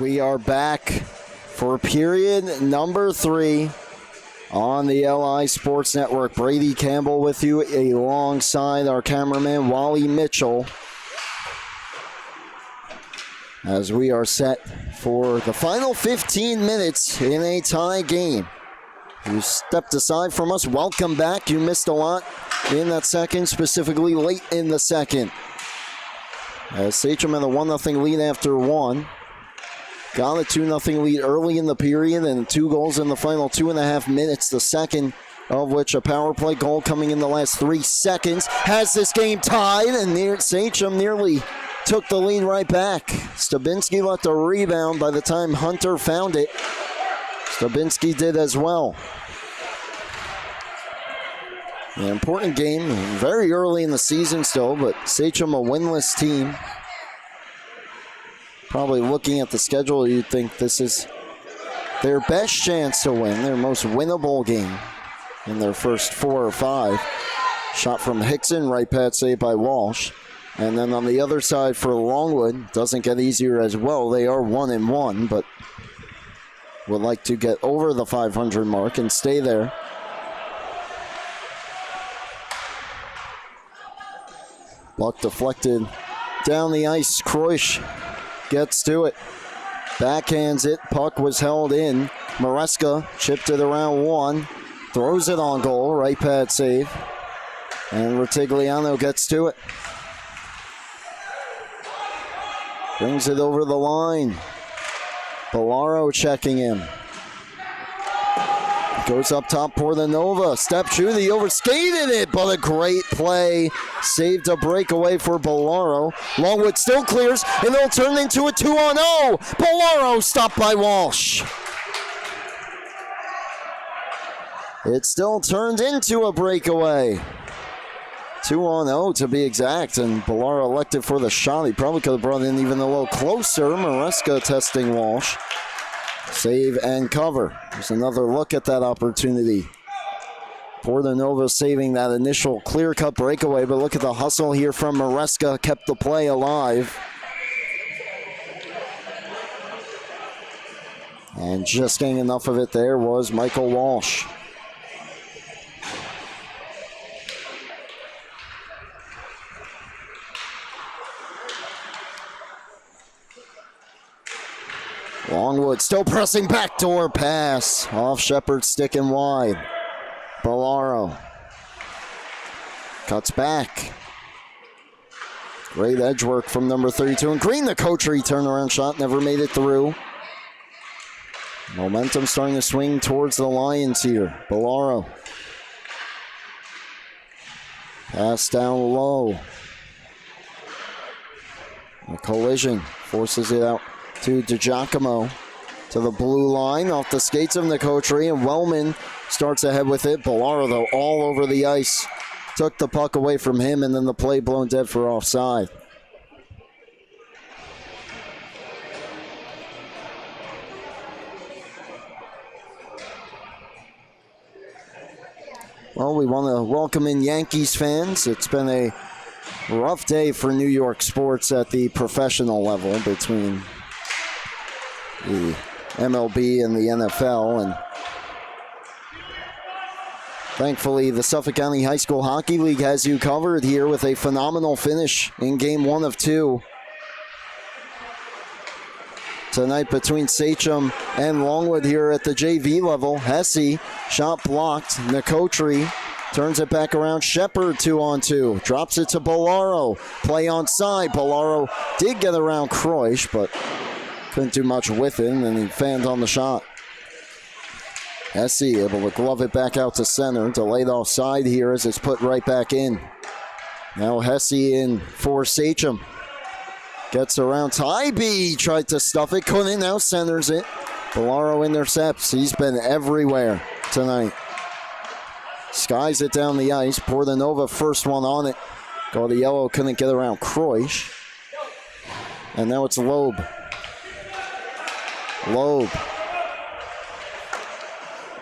We are back for period number 3 on the LI Sports Network. Brady Campbell with you alongside our cameraman Wally Mitchell as we are set for the final 15 minutes in a tie game. You stepped aside from us. Welcome back. You missed a lot in that second, specifically late in the second. As Sachem had a 1-0 lead after 1. Got a 2-0 lead early in the period and 2 goals in the final 2.5 minutes. The second of which a power play goal coming in the last 3 seconds has this game tied, and Sachem nearly took the lead right back. Stabinski left a rebound by the time Hunter found it. Stabinski did as well. An important game, very early in the season still, but Sachem a winless team. Probably looking at the schedule, you'd think this is their best chance to win, their most winnable game in their first 4 or 5. Shot from Hickson, right pad save by Walsh. And then on the other side for Longwood, doesn't get easier as well. They are 1-1, but would like to get over the 500 mark and stay there. Puck deflected down the ice. Kreusch gets to it. Backhands it. Puck was held in. Maresca chipped it around 1. Throws it on goal. Right pad save. And Retigliano gets to it. Brings it over the line. Bellaro checking him. Goes up top for the Nova. Step through, the overskated it, but a great play. Saved a breakaway for Bellaro. Longwood still clears, and it'll turn into a 2-on-0. Bellaro stopped by Walsh. It still turned into a breakaway. 2-0 to be exact, and Ballara elected for the shot. He probably could have brought in even a little closer. Maresca testing Walsh. Save and cover. There's another look at that opportunity. Portanova saving that initial clear-cut breakaway, but look at the hustle here from Maresca. Kept the play alive. And just getting enough of it there was Michael Walsh. Longwood still pressing, backdoor pass. Off Shepard, sticking wide. Ballaro cuts back. Great edge work from number 32. And Green, the Coterie turnaround shot, never made it through. Momentum starting to swing towards the Lions here. Ballaro. Pass down low. A collision forces it out to DiGiacomo, to the blue line, off the skates of Nicotri, and Wellman starts ahead with it. Ballaro, though, all over the ice. Took the puck away from him, and then the play blown dead for offside. Well, we want to welcome in Yankees fans. It's been a rough day for New York sports at the professional level between the MLB and the NFL, and thankfully the Suffolk County High School Hockey League has you covered here with a phenomenal finish in game 1 of 2 tonight between Sachem and Longwood here at the JV level. Hesse, shot blocked. Nicotri turns it back around. Shepard 2-on-2. Drops it to Ballaro. Play on side. Ballaro did get around Croix, but couldn't do much with it, and he fanned on the shot. Hesse able to glove it back out to center. Delayed offside here as it's put right back in. Now Hesse in for Sachem. Gets around Tybee, tried to stuff it, couldn't, now centers it. Ballaro intercepts. He's been everywhere tonight. Skies it down the ice. Portanova first one on it. Gaudiello couldn't get around Croix. And now it's Loeb. Loeb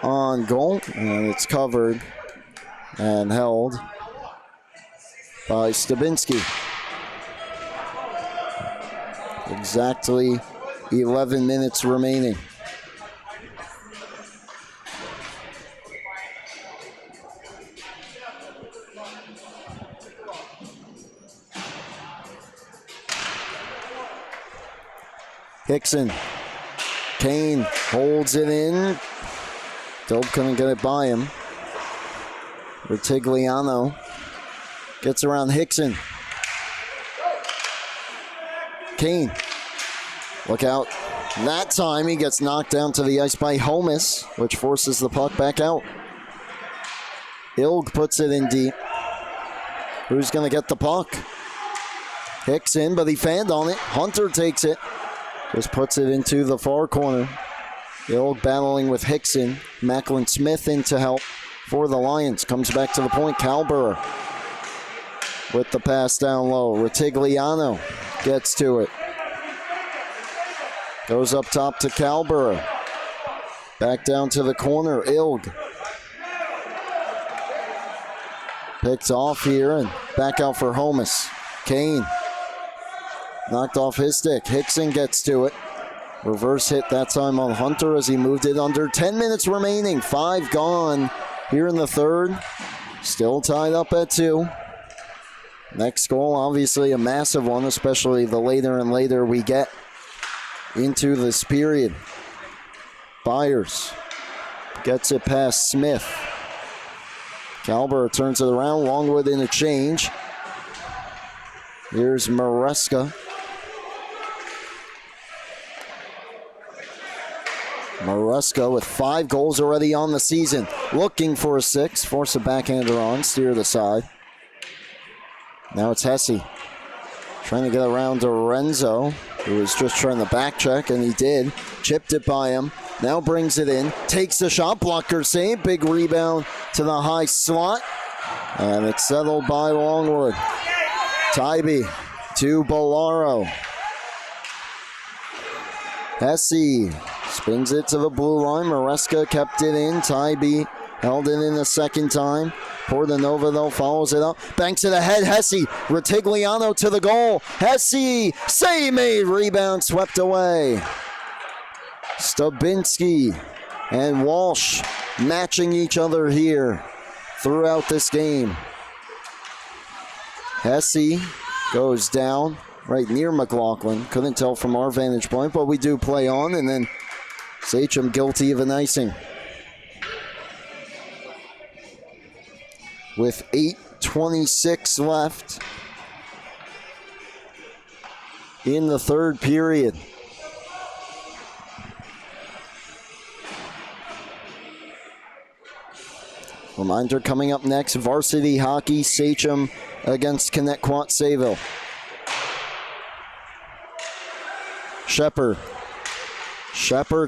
on goal, and it's covered and held by Stabinski. Exactly 11 minutes remaining. Hickson. Kane holds it in. Dope couldn't get it by him. Retigliano gets around Hickson. Kane. Look out. That time he gets knocked down to the ice by Holmes, which forces the puck back out. Ilg puts it in deep. Who's going to get the puck? Hickson, but he fanned on it. Hunter takes it. Just puts it into the far corner. Ilg battling with Hickson. Macklin Smith in to help for the Lions. Comes back to the point. Calbera with the pass down low. Retigliano gets to it. Goes up top to Calbera. Back down to the corner. Ilg. Picked off here and back out for Holmes. Kane. Knocked off his stick. Hickson gets to it. Reverse hit that time on Hunter as he moved it under. 10 minutes remaining. 5 gone here in the third. Still tied up at 2. Next goal, obviously a massive one, especially the later and later we get into this period. Byers gets it past Smith. Calbert turns it around. Longwood in a change. Here's Maresca. Maresca with 5 goals already on the season. Looking for a 6th. Force a backhander on. Steer the side. Now it's Hesse. Trying to get around to Renzo, who was just trying to back check, and he did. Chipped it by him. Now brings it in. Takes the shot. Blocker save. Big rebound to the high slot. And it's settled by Longwood. Tybee to Bolaro. Hesse spins it to the blue line. Maresca kept it in. Tybee held it in the second time. Portanova, though, follows it up. Banks it ahead. Hesse. Retigliano to the goal. Hesse. Save made. Rebound swept away. Stabinski and Walsh matching each other here throughout this game. Hesse goes down right near McLaughlin. Couldn't tell from our vantage point, but we do play on. And then Sachem guilty of an icing. With 8:26 left in the third period. Reminder coming up next, varsity hockey, Sachem against Connetquot Sayville. Shepard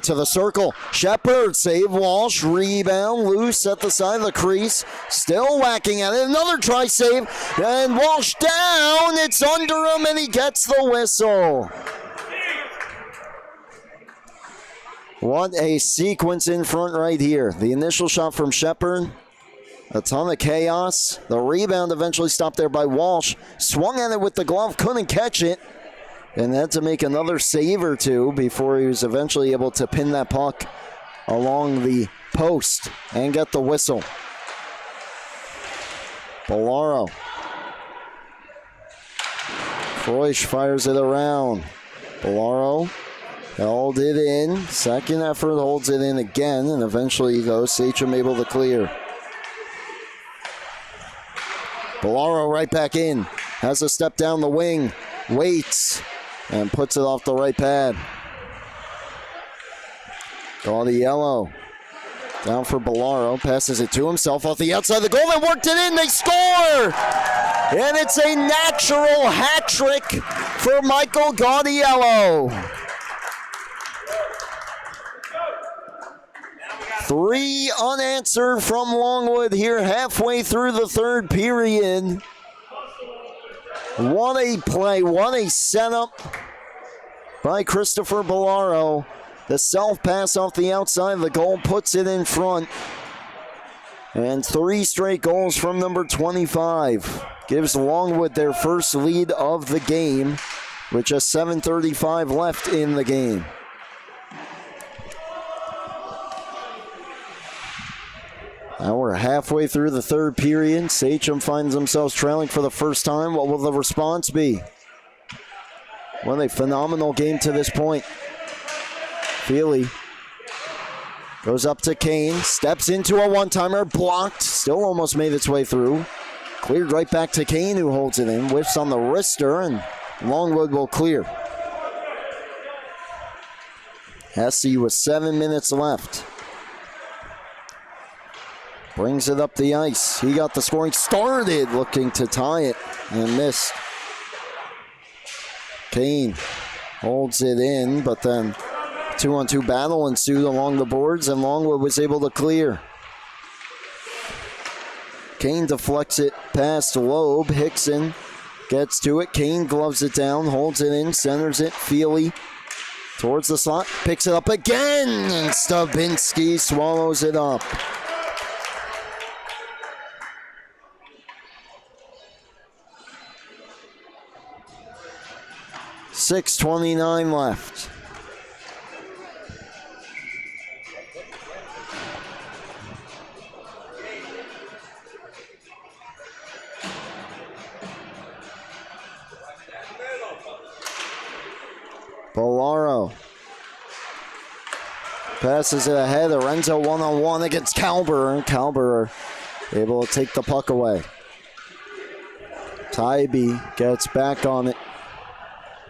to the circle. Shepard, save Walsh, rebound, loose at the side of the crease. Still whacking at it, another try save, and Walsh down, it's under him, and he gets the whistle. What a sequence in front right here. The initial shot from Shepard, a ton of chaos. The rebound eventually stopped there by Walsh. Swung at it with the glove, couldn't catch it. And had to make another save or two before he was eventually able to pin that puck along the post and get the whistle. Bolaro. Freusch fires it around. Bolaro held it in. Second effort holds it in again, and eventually goes Sachem able to clear. Bolaro right back in. Has a step down the wing. Waits. And puts it off the right pad. Gaudiello down for Bolaro. Passes it to himself off the outside of the goal and worked it in. They score! And it's a natural hat trick for Michael Gaudiello. 3 unanswered from Longwood here halfway through the third period. What a play, what a setup by Christopher Bolaro. The self-pass off the outside of the goal puts it in front. And 3 straight goals from number 25. Gives Longwood their first lead of the game with just 7:35 left in the game. Now we're halfway through the third period. Sachem finds themselves trailing for the first time. What will the response be? What a phenomenal game to this point. Feely goes up to Kane, steps into a one-timer, blocked, still almost made its way through. Cleared right back to Kane, who holds it in, whiffs on the wrister, and Longwood will clear. Hesse with 7 minutes left. Brings it up the ice. He got the scoring started, looking to tie it, and missed. Kane holds it in, but then 2-on-2 battle ensued along the boards, and Longwood was able to clear. Kane deflects it past Loeb. Hickson gets to it. Kane gloves it down, holds it in, centers it. Feely towards the slot, picks it up again, and Stabinski swallows it up. 6:29 left. Bolaro passes it ahead. Lorenzo one-on-one against Kalber, and Kalber able to take the puck away. Tybee gets back on it.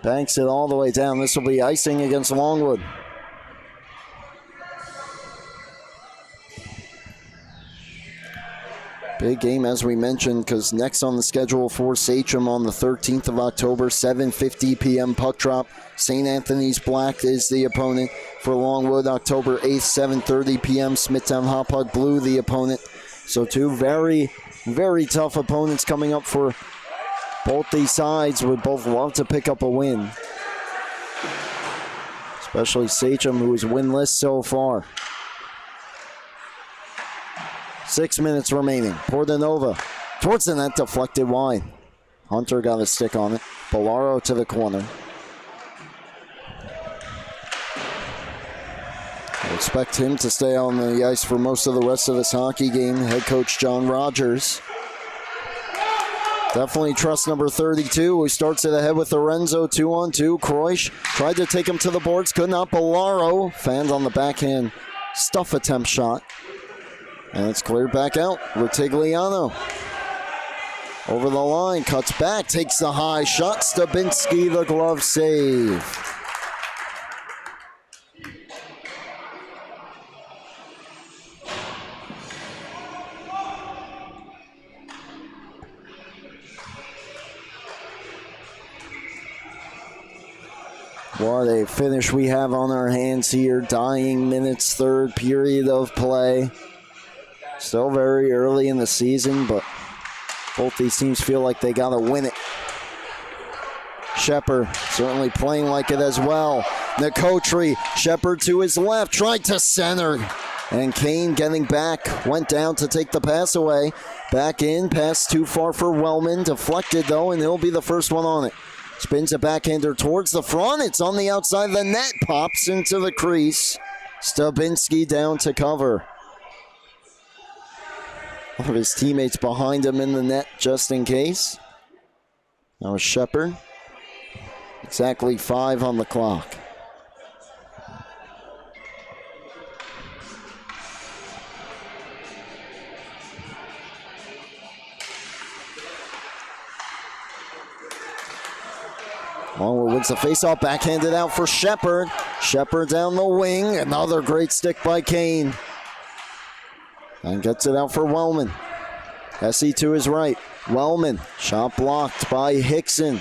Banks it all the way down. This will be icing against Longwood. Big game, as we mentioned, because next on the schedule for Sachem on the 13th of October, 7:50 p.m. puck drop. St. Anthony's Black is the opponent for Longwood. October 8th, 7:30 p.m. Smithtown Hot Puck Blue, the opponent. So two very, very tough opponents coming up for both these sides. Would both love to pick up a win. Especially Sachem, who is winless so far. 6 minutes remaining. Portanova towards the net, deflected wide. Hunter got a stick on it. Bolaro to the corner. I expect him to stay on the ice for most of the rest of this hockey game. Head coach John Rogers. Definitely trust number 32, who starts it ahead with Lorenzo, 2-on-2. Kroish tried to take him to the boards, could not. Bolaro fanned on the backhand stuff attempt shot. And it's cleared back out. Rutigliano over the line, cuts back, takes the high shot. Stabinski, the glove save. What a finish we have on our hands here. Dying minutes, third period of play. Still very early in the season, but both these teams feel like they got to win it. Shepard certainly playing like it as well. Nicotri, Shepard to his left, tried to center. And Kane getting back, went down to take the pass away. Back in, pass too far for Wellman. Deflected though, and he'll be the first one on it. Spins a backhander towards the front. It's on the outside of the net. Pops into the crease. Stabinski down to cover. One of his teammates behind him in the net just in case. That was Shepard. Exactly 5 on the clock. Longwood wins the faceoff, backhanded out for Shepard. Shepard down the wing, another great stick by Kane. And gets it out for Wellman. Hesse to his right. Wellman, shot blocked by Hickson.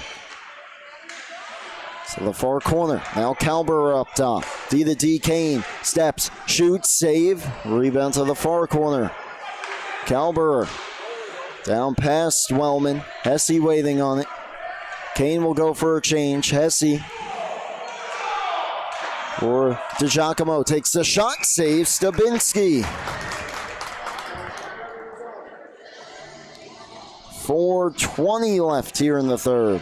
To the far corner, now Kalber up top. D to D, Kane, steps, shoots, save. Rebound to the far corner. Kalber down past Wellman. Hesse waiting on it. Kane will go for a change. Hesse for DiGiacomo, takes the shot, saves Stabinski. 4:20 left here in the third.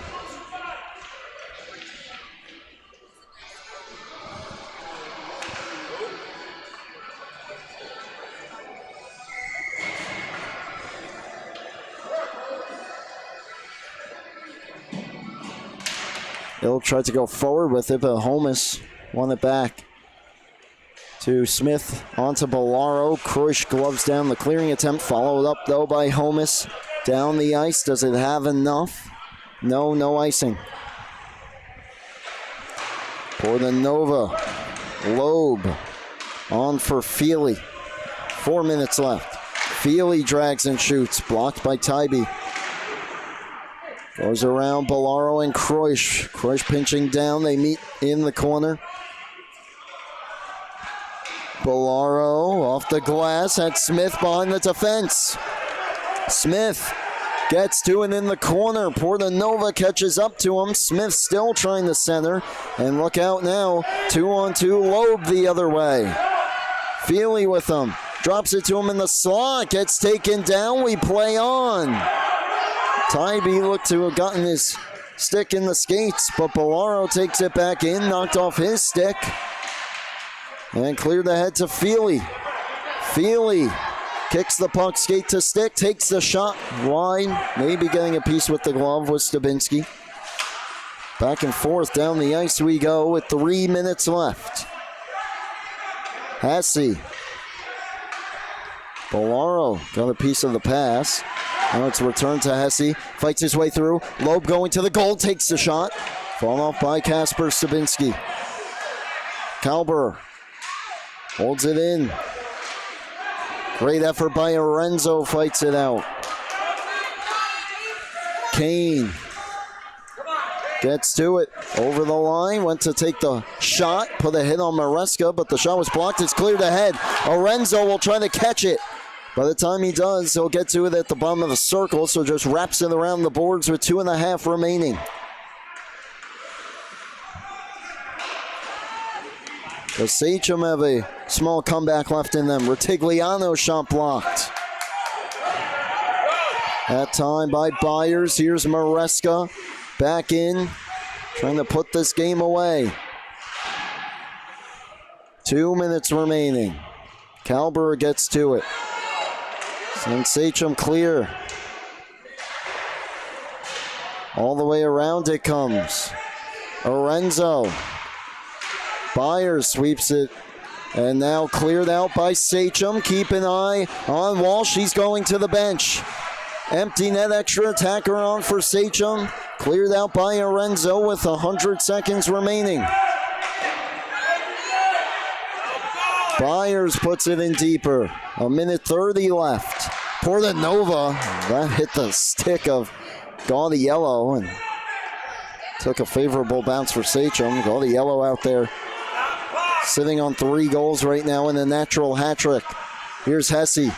Hill tried to go forward with it, but Holmes won it back to Smith, onto Bolaro. Kroish gloves down the clearing attempt, followed up though by Holmes. Down the ice, does it have enough? No icing. Portanova, Loeb on for Feely. 4 minutes left. Feely drags and shoots, blocked by Tybee. Goes around Bolaro and Kroish. Kroish pinching down, they meet in the corner. Bolaro off the glass, had Smith behind the defense. Smith gets to it in the corner. Portanova catches up to him. Smith still trying to center. And look out now, 2-on-2, Loeb the other way. Feely with him, drops it to him in the slot, gets taken down, we play on. Tybee looked to have gotten his stick in the skates, but Bolaro takes it back in, knocked off his stick, and cleared ahead to Feely. Feely kicks the puck, skate to stick, takes the shot wide, maybe getting a piece with the glove with Stabinski. Back and forth down the ice we go with 3 minutes left. Hesse. Bolaro got a piece of the pass. Now it's returned to Hesse. Fights his way through. Loeb going to the goal, takes the shot. Fall off by Kasper Stabinski. Kalber holds it in. Great effort by Lorenzo, fights it out. Kane gets to it. Over the line, went to take the shot. Put a hit on Maresca, but the shot was blocked. It's cleared ahead. Lorenzo will try to catch it. By the time he does, he'll get to it at the bottom of the circle, so just wraps it around the boards with 2.5 remaining. The Sachem have a small comeback left in them. Retigliano shot blocked. That time by Byers. Here's Maresca back in, trying to put this game away. 2 minutes remaining. Calbert gets to it. Sends Sachem clear. All the way around it comes. Orenzo. Byers sweeps it, and now cleared out by Sachem. Keep an eye on Walsh. He's going to the bench. Empty net, extra attacker on for Sachem. Cleared out by Orenzo with 100 seconds remaining. Byers puts it in deeper. 1:30 left. Portanova, that hit the stick of Gaudiello and took a favorable bounce for Sachem. Gaudiello out there sitting on 3 goals right now in a natural hat trick. Here's Hesse.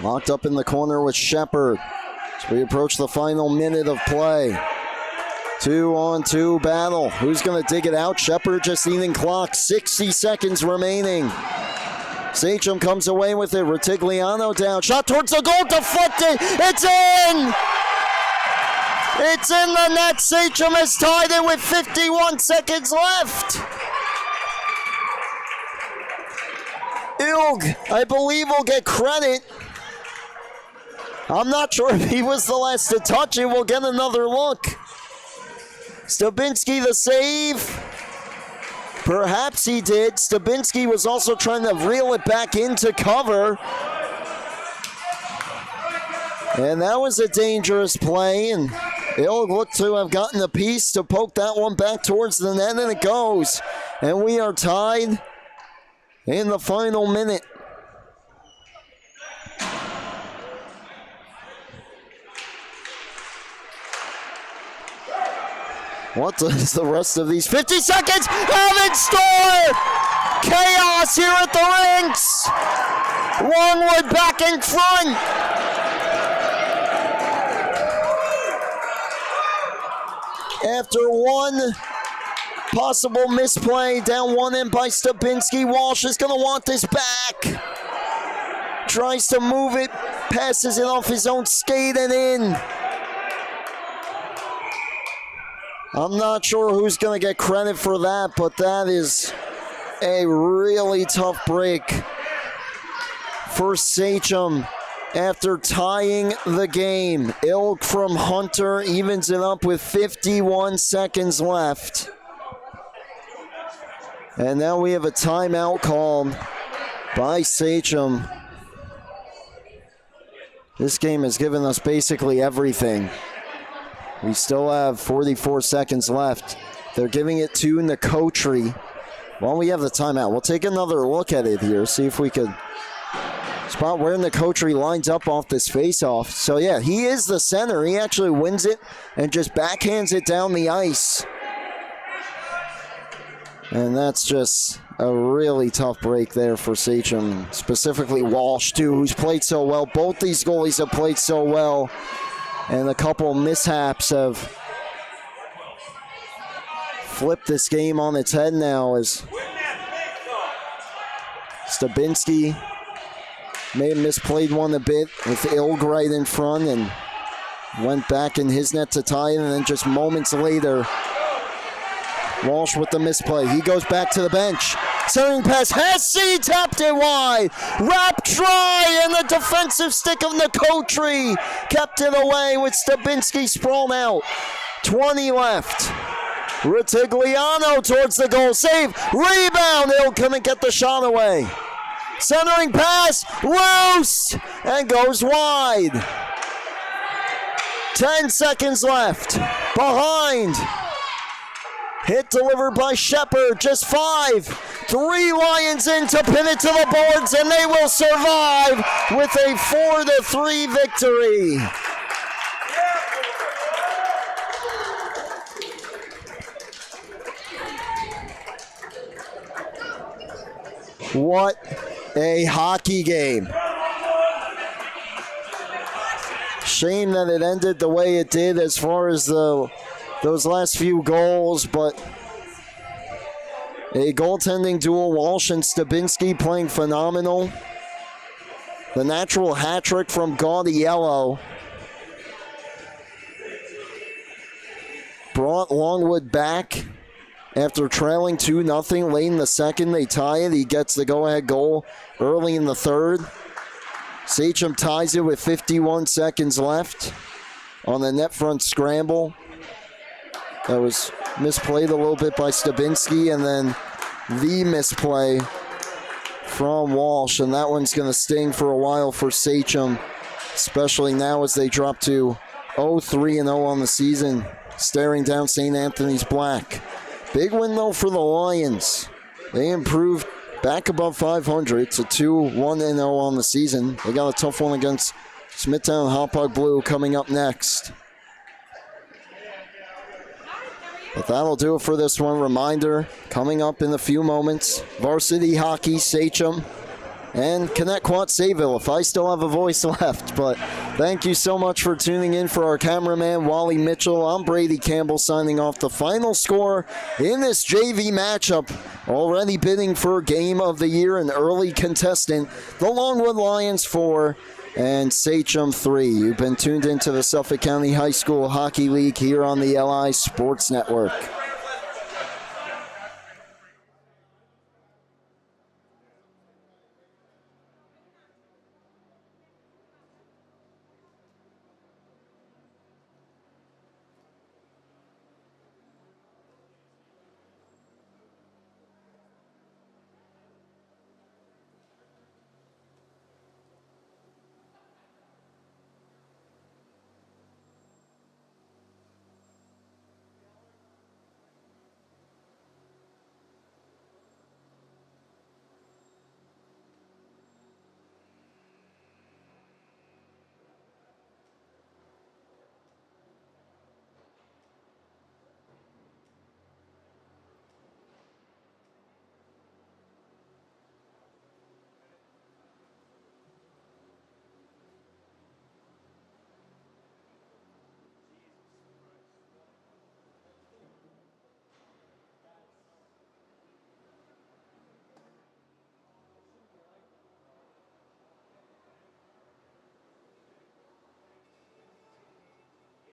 Locked up in the corner with Shepard as we approach the final minute of play. 2-on-2 battle. Who's going to dig it out? Shepard just eating clock. 60 seconds remaining. Sachem comes away with it. Retigliano down. Shot towards the goal. Deflected. It's in! It's in the net. Sachem has tied it with 51 seconds left. Ilg, I believe, will get credit. I'm not sure if he was the last to touch it. We'll get another look. Stabinski the save. Perhaps he did. Stabinski was also trying to reel it back into cover. And that was a dangerous play. And Ilg looked to have gotten a piece to poke that one back towards the net, and it goes. And we are tied in the final minute. What does the rest of these 50 seconds have in store? Chaos here at the rinks. Longwood back in front. After one possible misplay, down one end by Stabinski, Walsh is going to want this back. Tries to move it, passes it off his own skate and in. I'm not sure who's going to get credit for that, but that is a really tough break for Sachem after tying the game. Ilg from Hunter evens it up with 51 seconds left. And now we have a timeout called by Sachem. This game has given us basically everything. We still have 44 seconds left. They're giving it to Nicotri. While we have the timeout, we'll take another look at it here, see if we could spot where Nicotri lines up off this face-off. So yeah, he is the center. He actually wins it and just backhands it down the ice. And that's just a really tough break there for Sachem, specifically Walsh too, who's played so well. Both these goalies have played so well. And a couple mishaps have flipped this game on its head now as Stabinski may have misplayed one a bit with Ilg right in front and went back in his net to tie it, and then just moments later, Walsh with the misplay. He goes back to the bench. Centering pass, Hesse tapped it wide. Wrap try, and the defensive stick of Nicotri kept it away with Stabinski sprawled out. 20 left. Retigliano towards the goal. Save, rebound. Ilg couldn't get the shot away. Centering pass, loose, and goes wide. 10 seconds left. Behind. Hit delivered by Shepard, just 5. 3 Lions in to pin it to the boards, and they will survive with a 4-3 victory. What a hockey game. Shame that it ended the way it did as far as those last few goals, but a goaltending duel, Walsh and Stabinski playing phenomenal. The natural hat trick from Gaudiello brought Longwood back after trailing 2-0 late in the second. They tie it. He gets the go-ahead goal early in the third. Sachem ties it with 51 seconds left on the net front scramble. That was misplayed a little bit by Stabinski, and then the misplay from Walsh, and that one's going to sting for a while for Sachem, especially now as they drop to 0-3-0 on the season, staring down St. Anthony's Black. Big win, though, for the Lions. They improved back above 500. It's a 2-1-0 on the season. They got a tough one against Smithtown Hauppauge Blue coming up next. But that'll do it for this one. Reminder, coming up in a few moments, varsity hockey, Sachem, and Connetquot Sayville, if I still have a voice left. But thank you so much for tuning in. For our cameraman, Wally Mitchell, I'm Brady Campbell signing off. The final score in this JV matchup, already bidding for Game of the Year, an early contestant, the Longwood Lions 4 and Sachem 3. You've been tuned into the Suffolk County High School Hockey League here on the LI Sports Network.